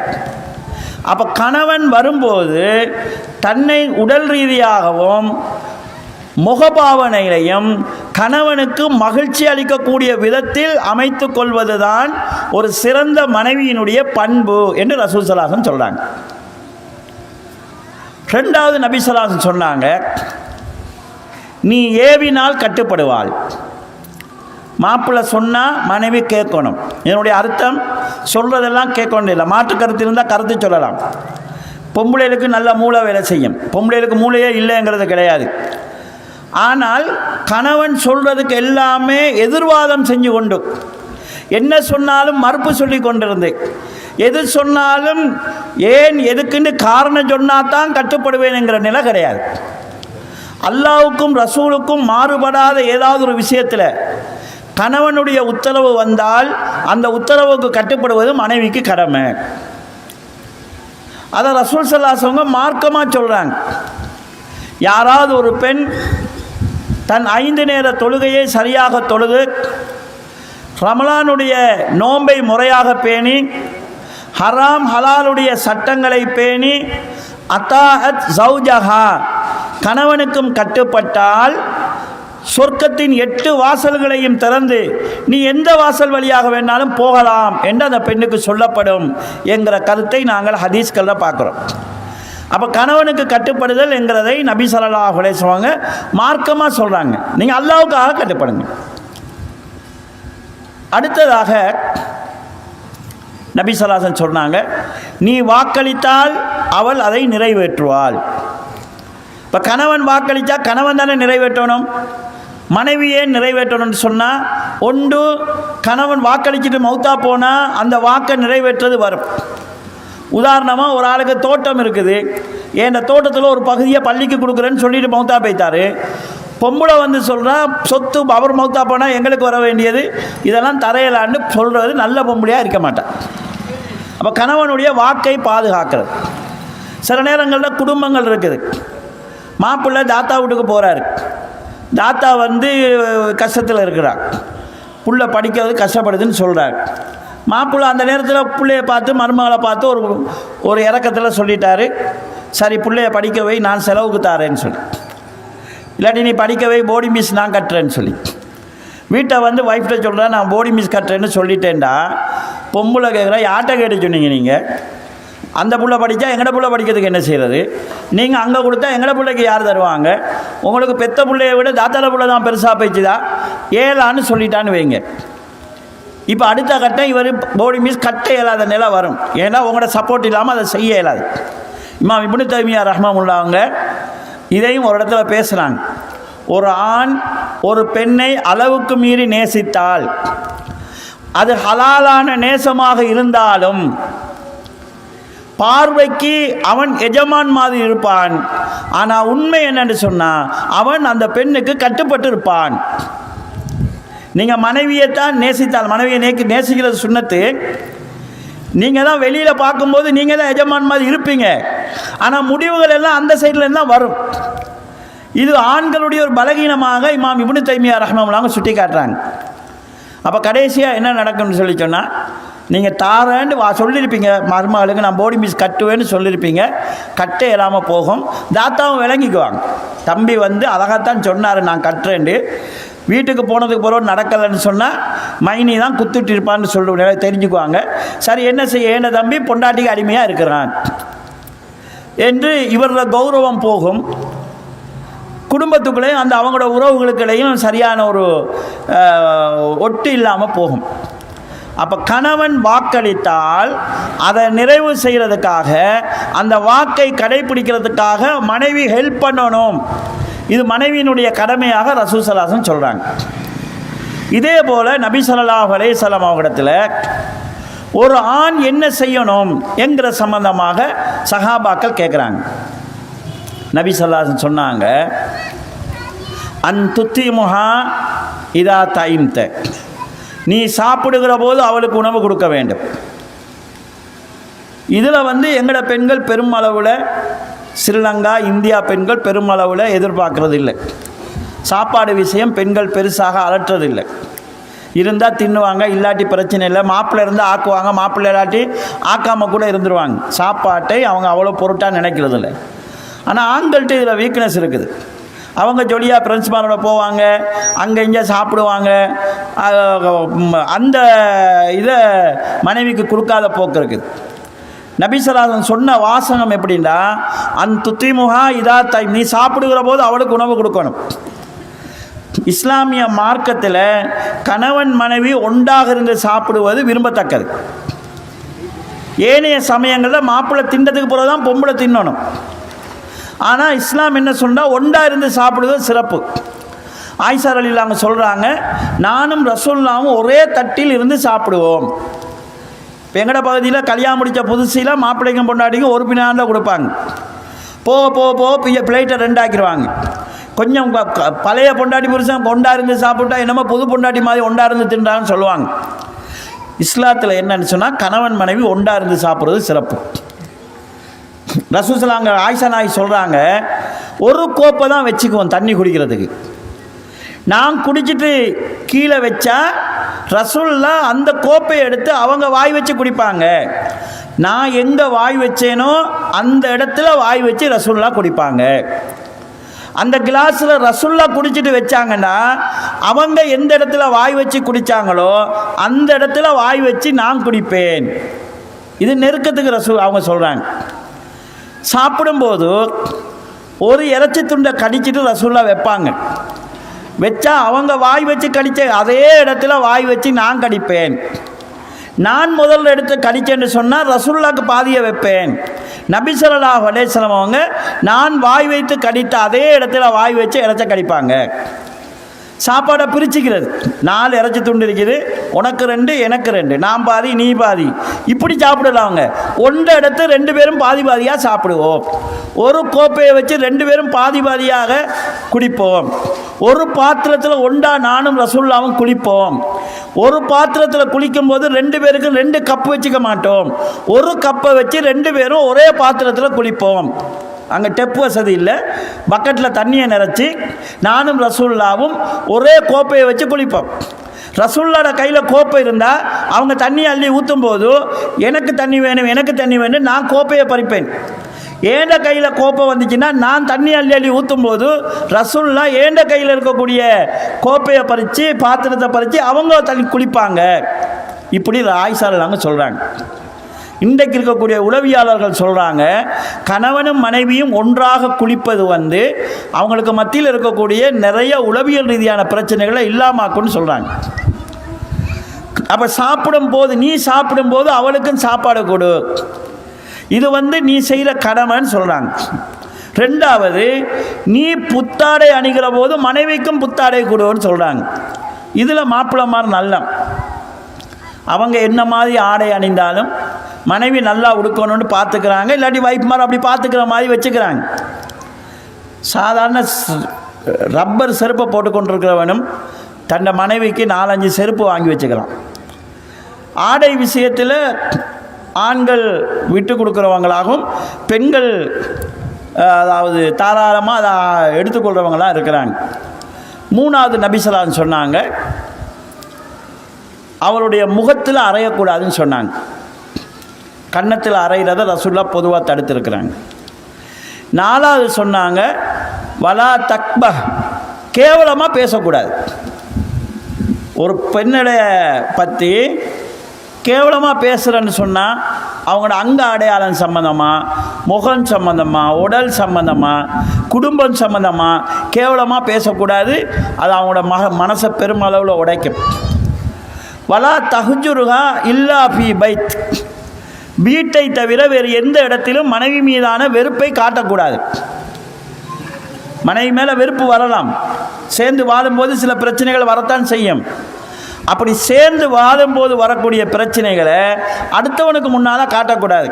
அப்போ கணவன் வரும்போது தன்னை உடல் ரீதியாகவும் முகபாவனையிலையும் கணவனுக்கு மகிழ்ச்சி அளிக்கக்கூடிய விதத்தில் அமைத்து கொள்வதுதான் ஒரு சிறந்த மனைவியினுடைய பண்பு என்று ரசூல் ஸல்லல்லாஹு அலைஹி வஸல்லம் சொல்கிறாங்க. ரெண்டாவது நபி ஸல்லல்லாஹு அலைஹி வஸல்லம் சொன்னாங்க, நீ ஏவினால் கட்டுப்படுவாள். மாப்பிள்ளை சொன்னால் மனைவி கேட்கணும். என்னுடைய அர்த்தம் சொல்கிறதெல்லாம் கேட்கணும் இல்லை, மாற்று கருத்து இருந்தால் கருத்து சொல்லலாம். பொம்பளைகளுக்கு நல்ல மூளை வேலை செய்யும், பொம்பளைகளுக்கு மூளையே இல்லைங்கிறது கிடையாது. ஆனால் கணவன் சொல்கிறதுக்கு எல்லாமே எதிர்வாதம் செஞ்சு கொண்டு, என்ன சொன்னாலும் மறுப்பு சொல்லி கொண்டிருந்து, எது சொன்னாலும் ஏன் எதுக்குன்னு காரணம் சொன்னால் தான் கட்டுப்படுவேனுங்கிற நிலை கிடையாது. அல்லாஹ்வுக்கும் ரசூலுக்கும் மாறுபடாத ஏதாவது ஒரு விஷயத்தில் கணவனுடைய உத்தரவு வந்தால் அந்த உத்தரவுக்கு கட்டுப்படுவது மனைவிக்கு கடமை. அதை ரசூல் ஸல்லல்லாஹு அலைஹி வஸல்லம் மார்க்கமாக சொல்கிறாங்க. யாராவது ஒரு பெண் தன் 5 நேர தொழுகையை சரியாக தொழுது, ரமலானுடைய நோன்பை முறையாக பேணி, ஹராம் ஹலாலுடைய சட்டங்களை பேணி, அத்தாஅத் ஜௌஜஹா கணவனுக்கும் கட்டுப்பட்டால் சொர்க்கத்தின் 8 வாசல்களையும் திறந்து நீ எந்த வாசல் வழியாக வேணாலும் போகலாம் என்று அந்த பெண்ணுக்கு சொல்லப்படும் என்கிற கருத்தை நாங்கள் ஹதீஸ்களில் பார்க்குறோம். அப்போ கணவனுக்கு கட்டுப்படுதல் என்கிறதை நபி ஸல்லல்லாஹு அலைஹி வஸல்லம் மார்க்கமாக சொல்கிறாங்க. நீங்கள் அல்லாஹ்வுக்காக கட்டுப்படுங்க. அடுத்ததாக நபி ஸல்லல்லாஹு அலைஹி வஸல்லம் சொன்னாங்க, நீ வாக்களித்தால் அவள் அதை நிறைவேற்றுவாள். இப்போ கணவன் வாக்களித்தா கணவன் தானே நிறைவேற்றணும், மனைவியே நிறைவேற்றணும்னு சொன்னால், ஒன்று கணவன் வாக்களிச்சுட்டு மௌத்தா போனால் அந்த வாக்கை நிறைவேற்றது வரும். உதாரணமாக ஒரு ஆளுக்கு தோட்டம் இருக்குது, என் தோட்டத்தில் ஒரு பகுதியை பள்ளிக்கு கொடுக்குறேன்னு சொல்லிட்டு மௌத்தா போய்த்தார். பொம்பளை சொல்கிறா சொத்து அவர் மௌத்தா போனால் எங்களுக்கு வர வேண்டியது இதெல்லாம் தரையலான்னு சொல்கிறது நல்ல பொம்பளையாக இருக்க மாட்டான். அப்போ கணவனுடைய வாக்கை பாதுகாக்கிறது. சில நேரங்களில் குடும்பங்கள் இருக்குது, மாப்பிள்ளை தாத்தா வீட்டுக்கு போகிறாரு. தாத்தா வந்து கஷ்டத்தில் இருக்கிறார், புள்ள படிக்கிறது கஷ்டப்படுதுன்னு சொல்கிறார். மாப்பிள்ளை அந்த நேரத்தில் பிள்ளைய பார்த்து மருமகளை பார்த்து ஒரு இறக்கத்தில் சொல்லிட்டாரு, சரி பிள்ளைய படிக்க வை, நான் செலவுக்கு தாரேன்னு சொல்லி, இல்லாட்டி நீ படிக்க வை, போர்டிங் ஃபீஸ் நான் கட்டுறேன்னு சொல்லி. வீட்டை வந்து ஒய்ஃப்ட்ட சொல்கிறேன், நான் போர்டிங் ஃபீஸ் கட்டுறேன்னு சொல்லிட்டேன்டா. பொம்பளை கேட்குறா, யார்கிட்ட கேட்டு சொன்னீங்க நீங்கள்? அந்த புள்ள படித்தா எங்கட புள்ள படிக்கிறதுக்கு என்ன செய்கிறது? நீங்கள் அங்கே கொடுத்தா எங்கட பிள்ளைக்கு யார் தருவாங்க? உங்களுக்கு பெத்த பிள்ளையை விட தாத்தால பிள்ளை தான் பெருசாக போயிடுச்சுதா, ஏலான்னு சொல்லிட்டான்னு வைங்க. இப்போ அடுத்த கட்டம் இவர் போர்டிங் ஃபீஸ் கட்ட இயலாத நிலை வரும். ஏன்னா உங்களோட சப்போர்ட் இல்லாமல் அதை செய்ய இயலாது. இமாம் இப்னு தைமியா ரஹ்மத்துல்லாஹி அவங்க இதையும் ஒரு இடத்துல பேசுகிறாங்க. ஒரு ஆண் ஒரு பெண்ணை அளவுக்கு மீறி நேசித்தால் அது ஹலாலான நேசமாக இருந்தாலும் பார்வைக்கு அவன் எஜமான் மாதிரி இருப்பான். ஆனால் உண்மை என்னன்னு சொன்னால் அவன் அந்த பெண்ணுக்கு கட்டுப்பட்டு இருப்பான். நீங்கள் மனைவியைத்தான் நேசித்தால், மனைவியை நேசிக்கிறது சுன்னத்து. நீங்கள் தான் வெளியில் பார்க்கும்போது நீங்கள் தான் எஜமான் மாதிரி இருப்பீங்க, ஆனால் முடிவுகள் எல்லாம் அந்த சைட்லேருந்து தான் வரும். இது ஆண்களுடைய ஒரு பலகீனமாக இமாம் இப்னு தைமியா ரஹ்மத்துல்லாஹி சுட்டி காட்டுறாங்க. அப்போ கடைசியாக என்ன நடக்கும்னு சொல்லி சொன்னால், நீங்கள் தாரேன்னு சொல்லியிருப்பீங்க மருமகளுக்கு, நான் போர்டிங் ஃபீஸ் கட்டுவேன்னு சொல்லியிருப்பீங்க, கட்ட இல்லாமல் போகும். தாத்தாவும் விளங்கிக்குவாங்க, தம்பி வந்து அழகாத்தான் சொன்னார் நான் கட்டுறேன்ட்டு. வீட்டுக்கு போனதுக்கு பிறகு நடக்கலைன்னு சொன்னால் மைனி தான் குத்துட்டு இருப்பான்னு சொல்ல தெரிஞ்சுக்குவாங்க. சரி என்ன செய்ய, என்ன தம்பி பொண்டாட்டிக்கு அடிமையாக இருக்கிறான் என்று இவரோட கௌரவம் போகும். குடும்பத்துக்குள்ளேயும் அந்த அவங்களோட உறவுகளுக்கிடையும் சரியான ஒரு ஒட்டு இல்லாமல் போகும். அப்போ கணவன் வாக்களித்தால் அதை நிறைவு செய்கிறதுக்காக, அந்த வாக்கை கடைபிடிக்கிறதுக்காக மனைவி ஹெல்ப் பண்ணணும். இது மனைவியினுடைய கடமையாக ரசூல் ஸல்லல்லாஹு அலைஹி வஸல்லம் சொல்கிறாங்க. இதே போல் நபி ஸல்லல்லாஹு அலைஹி வஸல்லம் அவங்களிடத்தில் ஒரு ஆண் என்ன செய்யணும் என்கிற சம்பந்தமாக சஹாபாக்கள் கேட்குறாங்க. நபி ஸல்லல்லாஹு அலைஹி வஸல்லம் சொன்னாங்க, அன் துத்திமுஹா இதா தைம்த, நீ சாப்பிடுகிற போது அவளுக்கு உணவு கொடுக்க வேண்டும். இதில் வந்து எங்களோட பெண்கள் பெருமளவில், ஸ்ரீலங்கா இந்தியா பெண்கள் பெருமளவில் எதிர்பார்க்கறது இல்லை. சாப்பாடு விஷயம் பெண்கள் பெருசாக அலற்றதில்லை. இருந்தால் தின்னுவாங்க, இல்லாட்டி பிரச்சனை இல்லை. மாப்பிள்ளை இருந்தால் ஆக்குவாங்க, மாப்பிள்ளை இல்லாட்டி ஆக்காமல் கூட இருந்துருவாங்க. சாப்பாட்டை அவங்க அவ்வளோ பொருட்டாக நினைக்கிறதில்ல. ஆனால் ஆண்கள்கிட்ட இதில் வீக்னஸ் இருக்குது. அவங்க ஜொலியாக பிரின்சிபாலோட போவாங்க, அங்கே இங்கே சாப்பிடுவாங்க. அந்த இதை மனைவிக்கு கொடுக்காத போக்கு இருக்குது. நபி ஸல்லல்லாஹு அலைஹி வஸல்லம் சொன்ன வாசகம் எப்படின்னா, அன் துத்திமுஹா இதா தைம், நீ சாப்பிடுகிற போது அவளுக்கு உணவு கொடுக்கணும். இஸ்லாமிய மார்க்கத்தில் கணவன் மனைவி ஒன்றாக இருந்து சாப்பிடுவது விரும்பத்தக்கது. ஏனைய சமயங்களில் மாப்பிள்ளை தின்றதுக்கு பிறகு தான் பொம்பளை தின்னணும். ஆனால் இஸ்லாம் என்ன சொன்னால், ஒன்றாக இருந்து சாப்பிடுவது சிறப்பு. ஆயிஷா ரலியல்லாஹு அன்ஹா சொல்கிறாங்க, நானும் ரசூலுல்லாஹும் ஒரே தட்டில் இருந்து சாப்பிடுவோம். இப்போ எங்கட பகுதியில் கல்யாணம் முடித்த புதுசில் மாப்பிள்ளைக்கும் பொண்டாட்டிக்கும் ஒரு பின்னாண்ட கொடுப்பாங்க. போக பிளேட்டை ரெண்டாக்கிடுவாங்க. கொஞ்சம் பழைய பொண்டாட்டி புருஷன் கொண்டா இருந்து சாப்பிட்டா என்னமோ புது பொண்டாட்டி மாதிரி ஒன்றா இருந்து தின்றான்னு சொல்லுவாங்க. இஸ்லாத்தில் என்னன்னு சொன்னால், கணவன் மனைவி ஒன்றா இருந்து சாப்பிட்றது சிறப்பு. ரசூல் ஸல்லல்லாஹு அலைஹி வஸல்லம் ஆயிஷா நாயகி சொல்கிறாங்க, ஒரு கோப்பை தான் வச்சுக்குவோம் தண்ணி குடிக்கிறதுக்கு. நான் குடிச்சிட்டு கீழே வச்சா ரசூலுல்லா அந்த கோப்பையை எடுத்து அவங்க வாய் வச்சு குடிப்பாங்க. நான் எங்கே வாய் வச்சேனோ அந்த இடத்துல வாய் வச்சு ரசூலுல்லா குடிப்பாங்க. அந்த கிளாஸில் ரசூலுல்லா குடிச்சிட்டு வச்சாங்கன்னா அவங்க எந்த இடத்துல வாய் வச்சு குடித்தாங்களோ அந்த இடத்துல வாய் வச்சு நான் குடிப்பேன். இது நெருக்கத்துக்கு ரசூல் அவங்க சொல்கிறாங்க. சாப்பிடும்போது ஒரு இறைச்சி துண்டை கடிச்சிட்டு ரசூலுல்லா வைப்பாங்க. வச்சா அவங்க வாய் வச்சு கடித்த அதே இடத்துல வாய் வச்சு நான் கடிப்பேன். நான் முதல்ல எடுத்து கடிச்சேன்னு சொன்னால் ரசூலுல்லாஹ்க்கு பாதியை வைப்பேன். நபி ஸல்லல்லாஹு அலைஹி வஸல்லம் அவங்க நான் வாய் வைத்து கடித்த அதே இடத்துல வாய் வச்சு இறைச்ச கடிப்பாங்க. சாப்பாடை பிரிச்சுக்கிறது, 4 இறைச்சி துண்டு இருக்குது, உனக்கு 2 எனக்கு 2, நான் பாதி நீ பாதி, இப்படி சாப்பிடலாம். அவங்க ஒன்றை எடுத்து 2 பேரும் பாதி பாதியாக சாப்பிடுவோம். ஒரு கோப்பையை வச்சு 2 பேரும் பாதி பாதியாக குடிப்போம். ஒரு பாத்திரத்தில் ஒன்றா நானும் ரசூலுல்லாவும் குளிப்போம். ஒரு பாத்திரத்தில் குளிக்கும்போது 2 பேருக்கும் 2 கப்பு வச்சுக்க மாட்டோம். ஒரு கப்பை வச்சு 2 பேரும் ஒரே பாத்திரத்தில் குளிப்போம். அங்கே டெப் வசதி இல்லை. பக்கெட்டில் தண்ணியை நிறச்சி நானும் ரசூலுல்லாவும் ஒரே கோப்பையை வச்சு குளிப்போம். ரசூலுல்லாஹ்வோட கையில் கோப்பை இருந்தால் அவங்க தண்ணி அள்ளி ஊற்றும் போது எனக்கு தண்ணி வேணும் எனக்கு தண்ணி வேணும் நான் கோப்பையை பறிப்பேன். ஏண்ட கையில் கோப்பை வந்துச்சுன்னா நான் தண்ணி அள்ளி அள்ளி ஊற்றும் போது ரசூலுல்லாஹ் ஏண்ட கையில் இருக்கக்கூடிய கோப்பையை பறித்து பாத்திரத்தை பறித்து அவங்க தண்ணி குளிப்பாங்க. இப்படி ஆயிஷா சொல்கிறாங்க. இன்றைக்கு இருக்கக்கூடிய உளவியாளர்கள் சொல்கிறாங்க, கணவனும் மனைவியும் ஒன்றாக குளிப்பது அவங்களுக்கு மத்தியில் இருக்கக்கூடிய நிறைய உளவியல் ரீதியான பிரச்சனைகளை இல்லாமாக்குன்னு சொல்கிறாங்க. அப்போ சாப்பிடும்போது நீ சாப்பிடும்போது அவளுக்கும் சாப்பாடு கொடு, இது நீ செய்கிற கடமைன்னு சொல்கிறாங்க. ரெண்டாவது, நீ புத்தாடை அணிகிற போது மனைவிக்கும் புத்தாடை கொடுன்னு சொல்கிறாங்க. இதில் மாப்பிள்ளமார் நல்ல அவங்க என்ன மாதிரி ஆடை அணிந்தாலும் மனைவி நல்லா உடுக்கணும்னு பார்த்துக்கிறாங்க. இல்லாட்டி வைஃப்மார் அப்படி பார்த்துக்கிற மாதிரி வச்சுக்கிறாங்க. சாதாரண ரப்பர் செருப்பை போட்டுக்கொண்டிருக்கிறவனும் தன்னை மனைவிக்கு 4-5 செருப்பு வாங்கி வச்சுக்கலாம். ஆடை விஷயத்தில் ஆண்கள் விட்டு கொடுக்குறவங்களாகவும் பெண்கள் அதாவது தாராளமாக அதை எடுத்துக்கொள்கிறவங்களாம் இருக்கிறாங்க. 3வது நபிசலான்னு சொன்னாங்க, அவருடைய முகத்தில் அறையக்கூடாதுன்னு சொன்னாங்க. கன்னத்தில் அறையிறத ரசூலுல்லாஹ் பொதுவாக தடுத்துருக்குறாங்க. 4வது சொன்னாங்க, வலா தக்ப, கேவலமாக பேசக்கூடாது. ஒரு பெண்ணுடைய பற்றி கேவலமாக பேசுகிறேன்னு சொன்னால் அவங்களோட அங்க அடையாளம் சம்மந்தமாக, முகம் சம்மந்தமாக, உடல் சம்மந்தமாக, குடும்பம் சம்மந்தமாக கேவலமாக பேசக்கூடாது. அது அவங்களோட மனசை பெருமளவில் உடைக்கும். வலா தஹுஜுருஹா இல்லா ஃபி பைத், வீட்டை தவிர வேறு எந்த இடத்திலும் மனைவி மீதான வெறுப்பை காட்டக்கூடாது. மனைவி மேலே வெறுப்பு வரலாம், சேர்ந்து வாழும்போது சில பிரச்சனைகள் வரத்தான் செய்யும். அப்படி சேர்ந்து வாழும்போது வரக்கூடிய பிரச்சனைகளை அடுத்தவனுக்கு முன்னால் காட்டக்கூடாது.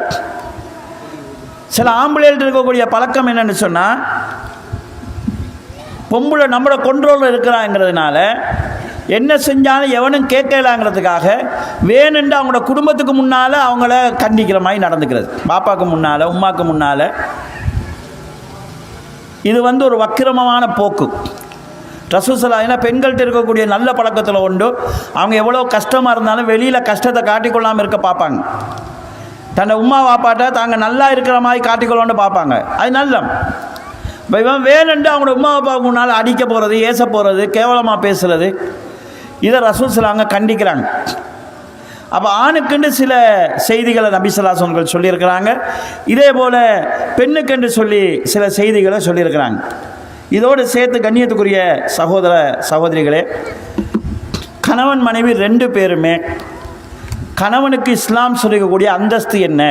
சில ஆம்பளைகள்ட்ட இருக்கக்கூடிய பழக்கம் என்னன்னு சொன்னால், பொம்பளை நம்மளோட கொண்ட்ரோலில் இருக்கிறாங்கிறதுனால என்ன செஞ்சாலும் எவனும் கேட்கலாங்கிறதுக்காக வேணுண்டு அவங்களோட குடும்பத்துக்கு முன்னால் அவங்கள கண்டிக்கிற மாதிரி நடந்துக்கிறது. பாப்பாவுக்கு முன்னால், உமாவுக்கு முன்னால். இது ஒரு வக்கிரமான போக்கு. ரசூலுல்லாஹ் ஏன்னா பெண்கள்கிட்ட இருக்கக்கூடிய நல்ல பழக்கத்தில் உண்டு, அவங்க எவ்வளோ கஷ்டமாக இருந்தாலும் வெளியில் கஷ்டத்தை காட்டிக்கொள்ளாமல் இருக்க பார்ப்பாங்க. தன்னை உமா வாப்பாட்ட தாங்க நல்லா இருக்கிற மாதிரி காட்டிக்கொள்ளோன்னு பார்ப்பாங்க. அது நல்ல. இப்போ இவன் வேணுண்டு அவங்களோட உமா வாப்பாவுக்கு முன்னால் அடிக்க போகிறது, ஏச போகிறது, கேவலமாக பேசுகிறது, இதை ரசூலுல்லாஹ் கண்டிக்கிறாங்க. அப்போ ஆணுக்கென்று சில செய்திகளை நபி ஸல்லல்லாஹு அலைஹி வஸல்லம் சொல்லியிருக்கிறாங்க. இதே போல் பெண்ணுக்கென்று சொல்லி சில செய்திகளை சொல்லியிருக்கிறாங்க. இதோடு சேர்த்து கண்ணியத்துக்குரிய சகோதர சகோதரிகளே, கணவன் மனைவி 2 பேருமே கணவனுக்கு இஸ்லாம் சொல்லிக்கக்கூடிய அந்தஸ்து என்ன,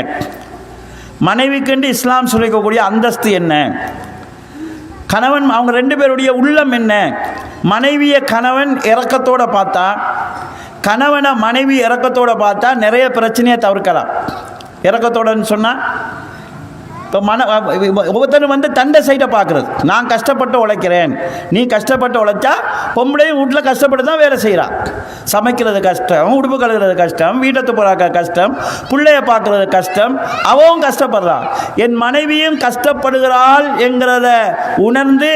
மனைவிக்கென்று இஸ்லாம் சொல்லிக்கக்கூடிய அந்தஸ்து என்ன, கணவன் அவங்க 2 பேருடைய உள்ளம் என்ன. மனைவியை கணவன் இரக்கத்தோடு பார்த்தா, கணவனை மனைவி இரக்கத்தோடு பார்த்தா நிறைய பிரச்சனையை தவிர்க்கலாம். இரக்கத்தோடன்னு சொன்னால் இப்போ ஒவ்வொருத்தரும் தண்டை சைட்டை பார்க்குறது. நான் கஷ்டப்பட்டு உழைக்கிறேன், நீ கஷ்டப்பட்டு உழைச்சா பொம்பளையும் வீட்டில் கஷ்டப்பட்டு தான் வேலை செய்கிறான். சமைக்கிறது கஷ்டம், உடுப்பு கழுகிறது கஷ்டம், வீட்டை துப்புறாக்க கஷ்டம், பிள்ளைய பார்க்குறது கஷ்டம், அவவும் கஷ்டப்படுறான். என் மனைவியும் கஷ்டப்படுகிறாள் என்கிறத உணர்ந்து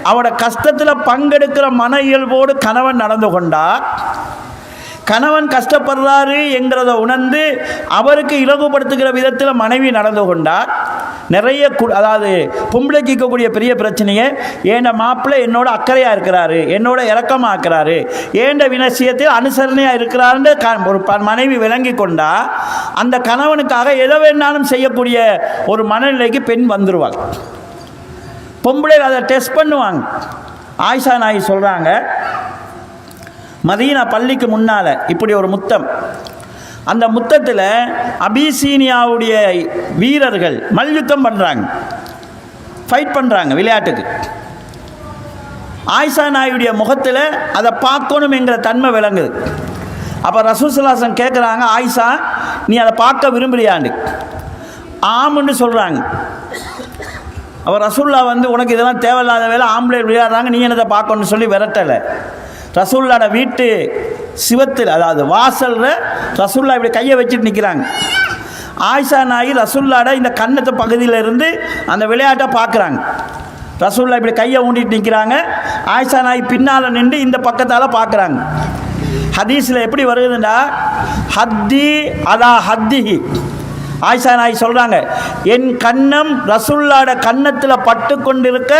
அவனோட கஷ்டத்தில் பங்கெடுக்கிற மன இயல்போடு கணவன் நடந்து கொண்டா, கணவன் கஷ்டப்படுறாரு என்கிறத உணர்ந்து அவருக்கு இலகுபடுத்துகிற விதத்தில் மனைவி நடந்து கொண்டார். நிறைய அதாவது பொம்பளைக்கு இருக்கக்கூடிய பெரிய பிரச்சனையை, ஏண்ட மாப்பிள்ளை என்னோட அக்கறையாக இருக்கிறாரு, என்னோட இறக்கமாக இருக்கிறாரு, ஏண்ட விஷயத்தில் அனுசரணையாக இருக்கிறாருன்னு ஒரு மனைவி விளங்கி கொண்டா அந்த கணவனுக்காக எதை வேணாலும் செய்யக்கூடிய ஒரு மனநிலைக்கு பெண் வந்துடுவாள். பொம்பளை அதை டெஸ்ட் பண்ணுவாங்க. ஆயிஷா நாயகி சொல்கிறாங்க, மதீனா பள்ளிக்கு முன்னால் இப்படி ஒரு முத்தம், அந்த முத்தத்தில் அபிசீனியாவுடைய வீரர்கள் மல்யுத்தம் பண்ணுறாங்க, ஃபைட் பண்ணுறாங்க விளையாட்டுக்கு. ஆயிஷா நாயுடைய முகத்தில் அதை பார்க்கணும் என்கிற தன்மை விளங்குது. அப்போ ரசூலுல்லாஹ் கேட்குறாங்க, ஆயிஷா நீ அதை பார்க்க விரும்புறியாண்டு? ஆமுன்னு சொல்கிறாங்க. அவர் ரசூலுல்லாஹ் உனக்கு இதெல்லாம் தேவையில்லாத வேலை, ஆம்பளை விளையாடுறாங்க, நீ என்னதை பார்க்கணும்னு சொல்லி விரட்டலை. ரசூலுல்லாஹ்வோட வீட்டு சிவத்தில் அதாவது வாசலில் ரசூலுல்லாஹ் இப்படி கையை வச்சுட்டு நிற்கிறாங்க. ஆயிஷா நாயி ரசூல்லாட இந்த கன்னத்து பகுதியில் இருந்து அந்த விளையாட்டை பார்க்குறாங்க. ரசூல்லா இப்படி கையை ஊண்டிட்டு நிற்கிறாங்க, ஆயிஷா நாயி பின்னால் நின்று இந்த பக்கத்தால் பார்க்குறாங்க. ஹதீஸில் எப்படி வருதுன்னா, ஹத்தி அலா ஹத்திஹி, ஆயிஷா நாயி சொல்கிறாங்க, என் கன்னம் ரசூல்லாட கன்னத்தில் பட்டு கொண்டிருக்க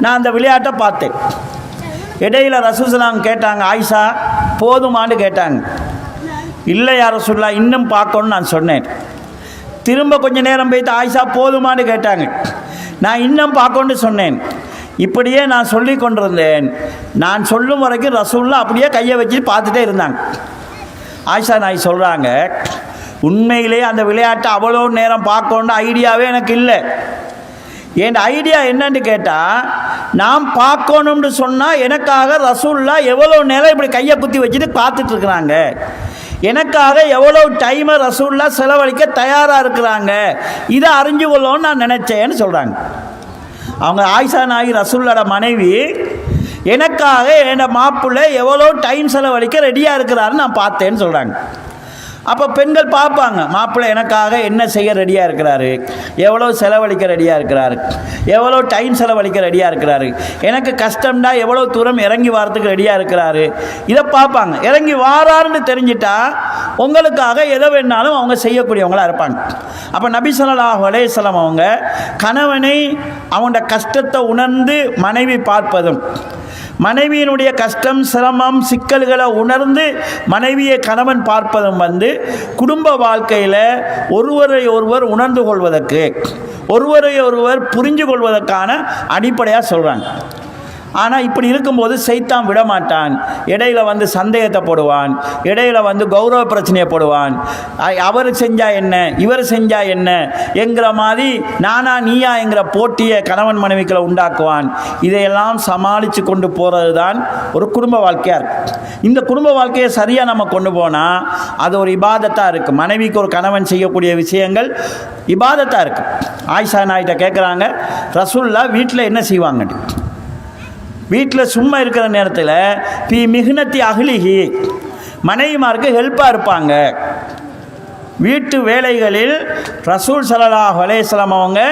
நான் அந்த விளையாட்டை பார்த்தேன். இடையில ரசூலுல்லாஹ் கேட்டாங்க, ஆயிஷா போதுமான்னு கேட்டாங்க. இல்லை யா ரசூலுல்லாஹ், இன்னும் பார்க்கணும்னு நான் சொன்னேன். திரும்ப கொஞ்சம் நேரம் போய்த்து ஆயிஷா போதுமான்னு கேட்டாங்க. நான் இன்னும் பார்க்கணுன்னு சொன்னேன். இப்படியே நான் சொல்லி கொண்டிருந்தேன். நான் சொல்லும் வரைக்கும் ரசூலுல்லாஹ் அப்படியே கையை வச்சு பார்த்துட்டே இருந்தாங்க. ஆயிஷா நாயி சொல்கிறாங்க, உண்மையிலே அந்த விளையாட்டை அவ்வளோ நேரம் பார்க்கணுன்னு ஐடியாவே எனக்கு இல்லை. என் ஐடியா என்னன்னு கேட்டால், நான் பார்க்கணும்னு சொன்னால் எனக்காக ரசூலுல்லாஹ் எவ்வளோ நேரம் இப்படி கையை குத்தி வச்சுட்டு பார்த்துட்ருக்குறாங்க, எனக்காக எவ்வளோ டைமை ரசூலுல்லாஹ் செலவழிக்க தயாராக இருக்கிறாங்க, இதை அறிஞ்சு கொள்ளணும்னு நான் நினச்சேன்னு சொல்கிறாங்க. அவங்க ஆயிஷா நாயி ரசூலுல்லாஹ்வோட மனைவி, எனக்காக என் மாப்பிள்ளை எவ்வளோ டைம் செலவழிக்க ரெடியாக இருக்கிறாருன்னு நான் பார்த்தேன்னு சொல்கிறாங்க. அப்போ பெண்கள் பார்ப்பாங்க, மாப்பிள்ளை எனக்காக என்ன செய்ய ரெடியாக இருக்கிறாரு, எவ்வளோ செலவழிக்க ரெடியாக இருக்கிறாரு, எவ்வளோ டைம் செலவழிக்க ரெடியாக இருக்கிறாரு, எனக்கு கஷ்டம்னா எவ்வளோ தூரம் இறங்கி வாரத்துக்கு ரெடியாக இருக்கிறாரு, இதை பார்ப்பாங்க. இறங்கி வாராருன்னு தெரிஞ்சிட்டா உங்களுக்காக எதை வேணாலும் அவங்க செய்யக்கூடியவங்களாக இருப்பாங்க. அப்போ நபி ஸல்லல்லாஹு அலைஹி வஸல்லம் அவங்க கணவனை அவனோட கஷ்டத்தை உணர்ந்து மனைவி பார்ப்பதும், மனைவியினுடைய கஷ்டம் சிரமம் சிக்கல்களை உணர்ந்து மனைவியை கணவன் பார்ப்பதும் குடும்ப வாழ்க்கையில் ஒருவரை ஒருவர் உணர்ந்து கொள்வதற்கு, ஒருவரை ஒருவர் புரிஞ்சு கொள்வதற்கான அடிப்படையாக சொல்கிறாங்க. ஆனால் இப்படி இருக்கும்போது சைத்தான் விடமாட்டான். இடையில சந்தேகத்தை போடுவான், இடையில கௌரவ பிரச்சனையை போடுவான். அவர் செஞ்சா என்ன, இவர் செஞ்சா என்ன என்கிற மாதிரி நானா நீயா என்கிற போட்டியை கணவன் மனைவிகளை உண்டாக்குவான். இதையெல்லாம் சமாளித்து கொண்டு போகிறது தான் ஒரு குடும்ப வாழ்க்கையாக இருக்குது. இந்த குடும்ப வாழ்க்கையை சரியாக நம்ம கொண்டு போனால் அது ஒரு இபாதத்தாக இருக்குது. மனைவிக்கு ஒரு கணவன் செய்யக்கூடிய விஷயங்கள் இபாதத்தாக இருக்குது. ஆயிஷா நாயிட்ட கேட்குறாங்க, ரசூலுல்லாஹ் வீட்டில் என்ன செய்வாங்க? வீட்டில் சும்மா இருக்கிற நேரத்தில் பி மிகுனத்தி அகலிகி, மனைவிமாருக்கு ஹெல்ப்பாக இருப்பாங்க. வீட்டு வேலைகளில் ரசூல் ஸல்லல்லாஹு அலைஹி வஸல்லம் அவங்க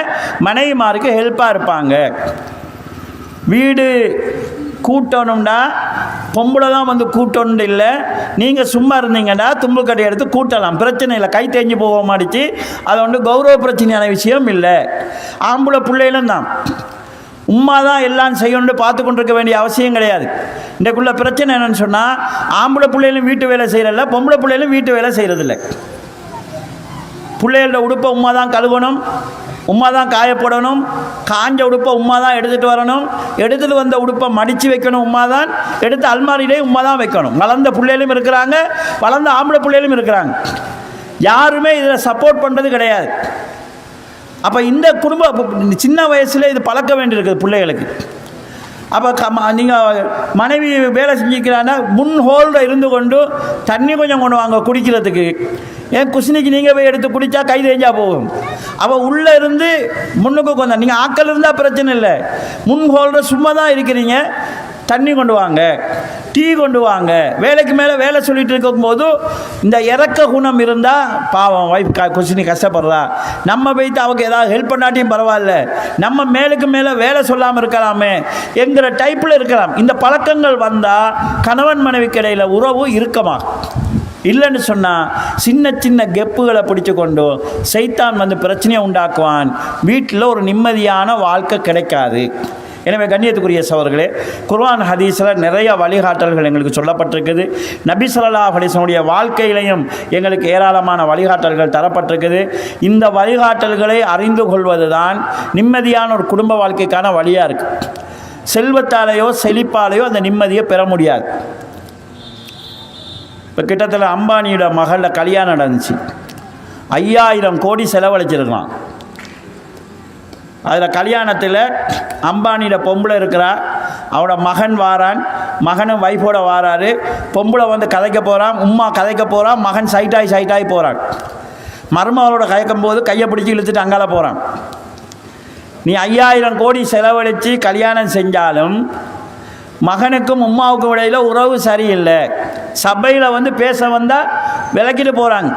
மனைவிமாருக்கு ஹெல்ப்பாக இருப்பாங்க. வீடு கூட்டணும்னா பொம்பளை தான் கூட்டணும் இல்லை, நீங்கள் சும்மா இருந்தீங்கன்னா தும்புக்கட்டை எடுத்து கூட்டலாம், பிரச்சனை இல்லை. கை தேஞ்சு போக மாட்டிச்சு, அது கௌரவ பிரச்சனையான விஷயம் இல்லை. ஆம்பளை பிள்ளைகளும் தான் உம்மா தான் எல்லாம் செய்யணும்னு பார்த்து கொண்டிருக்க வேண்டிய அவசியம் கிடையாது. இன்றைக்குள்ள பிரச்சனை என்னன்னு சொன்னால், ஆம்பளை பிள்ளைகளும் வீட்டு வேலை செய்கிறதில்ல, பொம்பளை பிள்ளைகளும் வீட்டு வேலை செய்கிறதில்ல. பிள்ளைகளோட உடுப்பை உம்மா தான் கழுவணும், உம்மா தான் காயப்படணும், காஞ்ச உடுப்பை உம்மா தான் எடுத்துகிட்டு வரணும், எடுத்துகிட்டு வந்த உடுப்பை மடித்து வைக்கணும் உம்மா தான், எடுத்து அல்மாரியிலே உம்மா தான் வைக்கணும். வளர்ந்த பிள்ளைகளும் இருக்கிறாங்க, வளர்ந்த ஆம்பளை பிள்ளைகளும் இருக்கிறாங்க. யாருமே இதில் சப்போர்ட் பண்ணுறது கிடையாது. அப்போ இந்த குடும்ப சின்ன வயசில் இது பழக்க வேண்டியிருக்குது பிள்ளைகளுக்கு. அப்போ நீங்கள் மனைவி வேலை செஞ்சுக்கிறான்னா முன் ஹோல்டில் இருந்து கொண்டு தண்ணி கொஞ்சம் கொண்டு வாங்க குடிக்கிறதுக்கு. ஏன் குசினிக்கு நீங்கள் போய் எடுத்து குடித்தா கை தேஞ்சா போகும். அப்போ உள்ளே இருந்து முன்னுக்கு கொஞ்சம் நீங்கள் ஆக்கள் இருந்தால் பிரச்சனை இல்லை, முன் ஹோல்டர் சும்மா தான் இருக்கிறீங்க, தண்ணி கொண்டு வாங்க, டீ கொண்டு வாங்க. வேலைக்கு மேலே வேலை சொல்லிட்டு இருக்கும்போது இந்த இறக்க குணம் இருந்தால், பாவம் ஒய்ஃப் குசினி கஷ்டப்படுறா, நம்ம போய்த்து அவங்க ஏதாவது ஹெல்ப் பண்ணாட்டியும் பரவாயில்ல, நம்ம மேலுக்கு மேலே வேலை சொல்லாமல் இருக்கலாமே என்கிற டைப்பில் இருக்கலாம். இந்த பழக்கங்கள் வந்தால் கணவன் மனைவிக்கு இடையில் உறவு இருக்கமா இல்லைன்னு சொன்னால் சின்ன சின்ன கெப்புகளை பிடிச்சு கொண்டு சைத்தான் பிரச்சனையை உண்டாக்குவான். வீட்டில் ஒரு நிம்மதியான வாழ்க்கை கிடைக்காது. எனவே கண்ணியத்துக்குரிய சகோதரர்களே, குர்ஆன் ஹதீஸில் நிறைய வழிகாட்டல்கள் எங்களுக்கு சொல்லப்பட்டிருக்குது. நபி ஸல்லல்லாஹு அலைஹி வஸல்லம் வாழ்க்கையிலையும் எங்களுக்கு ஏராளமான வழிகாட்டல்கள் தரப்பட்டிருக்குது. இந்த வழிகாட்டல்களை அறிந்து கொள்வது தான் நிம்மதியான ஒரு குடும்ப வாழ்க்கைக்கான வழியாக இருக்குது. செல்வத்தாலேயோ செழிப்பாலேயோ அந்த நிம்மதியை பெற முடியாது. இப்போ கிட்டத்தட்ட அம்பானியோட மகளில் கல்யாணம் நடந்துச்சு, 5000 கோடி செலவழிச்சிருக்கலாம். அதில் கல்யாணத்தில் அம்பானியோட பொம்பளை இருக்கிறா, அவனோட மகன் வாரான், மகனும் வைஃபோட வாராரு. பொம்பளை கதைக்க போகிறான், உம்மா கதைக்க போகிறான், மகன் சைட்டாகி போகிறான். மருமகளோட கதைக்கும் போது கையை பிடிச்சி இழுத்துட்டு அங்கால போகிறான். நீ 5000 கோடி செலவழித்து கல்யாணம் செஞ்சாலும் மகனுக்கும் உம்மாவுக்கும் இடையில் உறவு சரியில்லை. சபையில் பேச வந்தால் விளக்கிட்டு போகிறாங்க.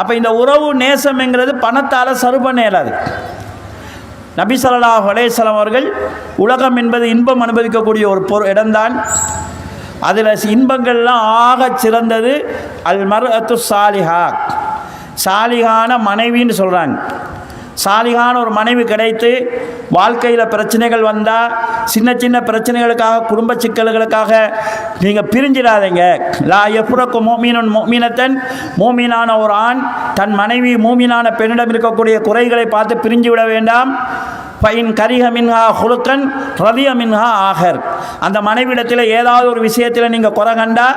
அப்போ இந்த உறவு நேசம்ங்கிறது பணத்தால் சரி பண்ண இயலாது. நபி ஸல்லல்லாஹு அலைஹி வஸல்லம் அவர்கள் உலகம் என்பது இன்பம் அனுபவிக்கக்கூடிய ஒரு இடம்தான். அதில் இன்பங்கள்லாம் ஆகச் சிறந்தது அல் மர்அத்து சாலிஹா, சாலிகான மனைவின்னு சொல்கிறாங்க. சாலிகான ஒரு மனைவி கிடைத்து வாழ்க்கையில் பிரச்சனைகள் வந்தால் சின்ன சின்ன பிரச்சனைகளுக்காக குடும்ப சிக்கல்களுக்காக நீங்கள் பிரிஞ்சிடாதீங்க. லா யஃப்ரகு முஃமினுன் முஃமினத்தன், மூமினான ஒரு ஆண் தன் மனைவி மூமினான பெண்ணிடம் இருக்கக்கூடிய குறைகளை பார்த்து பிரிஞ்சு விட வேண்டாம். ஃபைன் கரிஹ மின்ஹா ஹுலுக்கன் ரதிய மின்ஹா ஆகர். அந்த மனைவிடத்தில் ஏதாவது ஒரு விஷயத்தில் நீங்கள் குறை கண்டா,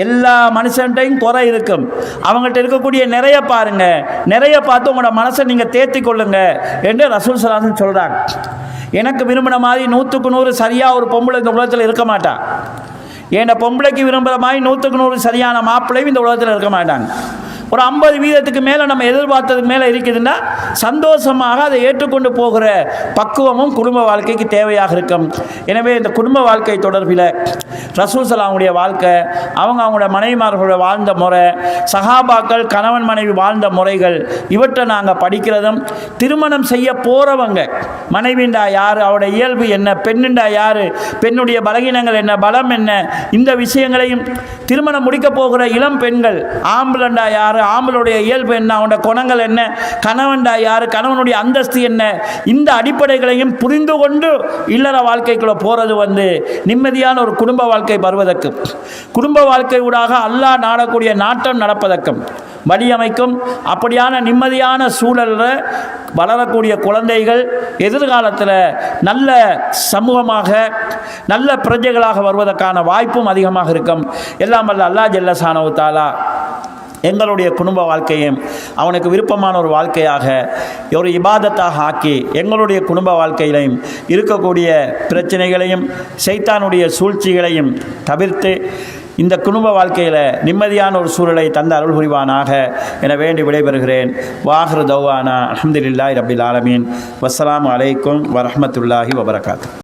எல்லா மனுஷன்ட்டையும் குறை இருக்கும், அவங்கள்ட்ட இருக்கக்கூடிய நிறைய பாருங்கள், நிறைய பார்த்து உங்களோட மனசை நீங்கள் தேர்த்தி கொள்ளுங்க என்று ரசூல் ஸல்லல்லாஹு அலைஹி வஸல்லம் சொல்கிறாங்க. எனக்கு விரும்பின மாதிரி 100க்கு 100 சரியாக ஒரு பொம்பளை இந்த உலகத்தில் இருக்க மாட்டான். ஏன்னா பொம்பளைக்கு விரும்புகிற மாதிரி 100க்கு 100 சரியான மாப்பிள்ளையும் இந்த உலகத்தில் இருக்க மாட்டாங்க. ஒரு 50% மேலே நம்ம எதிர்பார்த்ததுக்கு மேலே இருக்குதுன்னா சந்தோஷமாக அதை ஏற்றுக்கொண்டு போகிற பக்குவமும் குடும்ப வாழ்க்கைக்கு தேவையாக இருக்கும். எனவே இந்த குடும்ப வாழ்க்கை தொடர்பில் ரசூல் ஸல்லல்லாஹுடைய வாழ்க்கை, அவங்களோட மனைவிமார்களுடைய வாழ்ந்த முறை, சஹாபாக்கள் கணவன் மனைவி வாழ்ந்த முறைகள், இவற்றை நாங்கள் படிக்கிறதும், திருமணம் செய்ய போகிறவங்க மனைவிண்டா யார், அவருடைய இயல்பு என்ன, பெண்ணுண்டா யார், பெண்ணுடைய பலகீனங்கள் என்ன, பலம் என்ன, இந்த விஷயங்களையும், திருமணம் முடிக்க போகிற இளம் பெண்கள் ஆம்பளண்டா யார், ஆம்பளுடைய இயல்பு என்ன, அவனுடைய குணங்கள் என்ன, கணவன்டா யார், கணவனுடைய அந்தஸ்து என்ன, இந்த அடிப்படைகளையும் புரிந்து கொண்டு இல்லற வாழ்க்கைக்குள்ள போகிறது நிம்மதியான ஒரு குடும்ப வாழ்க்கை வருவதற்கு, குடும்ப வாழ்க்கை ஊடாக அல்லாஹ் நாடக்கூடிய நாட்டம் நடப்பதற்கும் வழியமைக்கும். அப்படியான நிம்மதியான சூழலில் வளரக்கூடிய குழந்தைகள் எதிர்காலத்தில் நல்ல சமூகமாக நல்ல பிரஜைகளாக வருவதற்கான வாய்ப்பும் அதிகமாக இருக்கும். எல்லாம் வல்ல அல்லாஹ் ஜல்ல ஷானஹு தஆலா எங்களுடைய குடும்ப வாழ்க்கையும் அவனுக்கு விருப்பமான ஒரு வாழ்க்கையாக ஒரு இபாதத்தாக ஆக்கி எங்களுடைய குடும்ப வாழ்க்கையிலையும் இருக்கக்கூடிய பிரச்சனைகளையும் சைத்தானுடைய சூழ்ச்சிகளையும் தவிர்த்து இந்த குடும்ப வாழ்க்கையில் நிம்மதியான ஒரு சூழலை தந்த அருள் புரிவானாக என வேண்டி விடைபெறுகிறேன். வாஹிரு தௌவானா அல்ஹம்துலில்லாஹி ரப்பில் ஆலமீன். வஸ்ஸலாமு அலைக்கும் வரஹ்மத்துல்லாஹி வபரகாத்துஹு.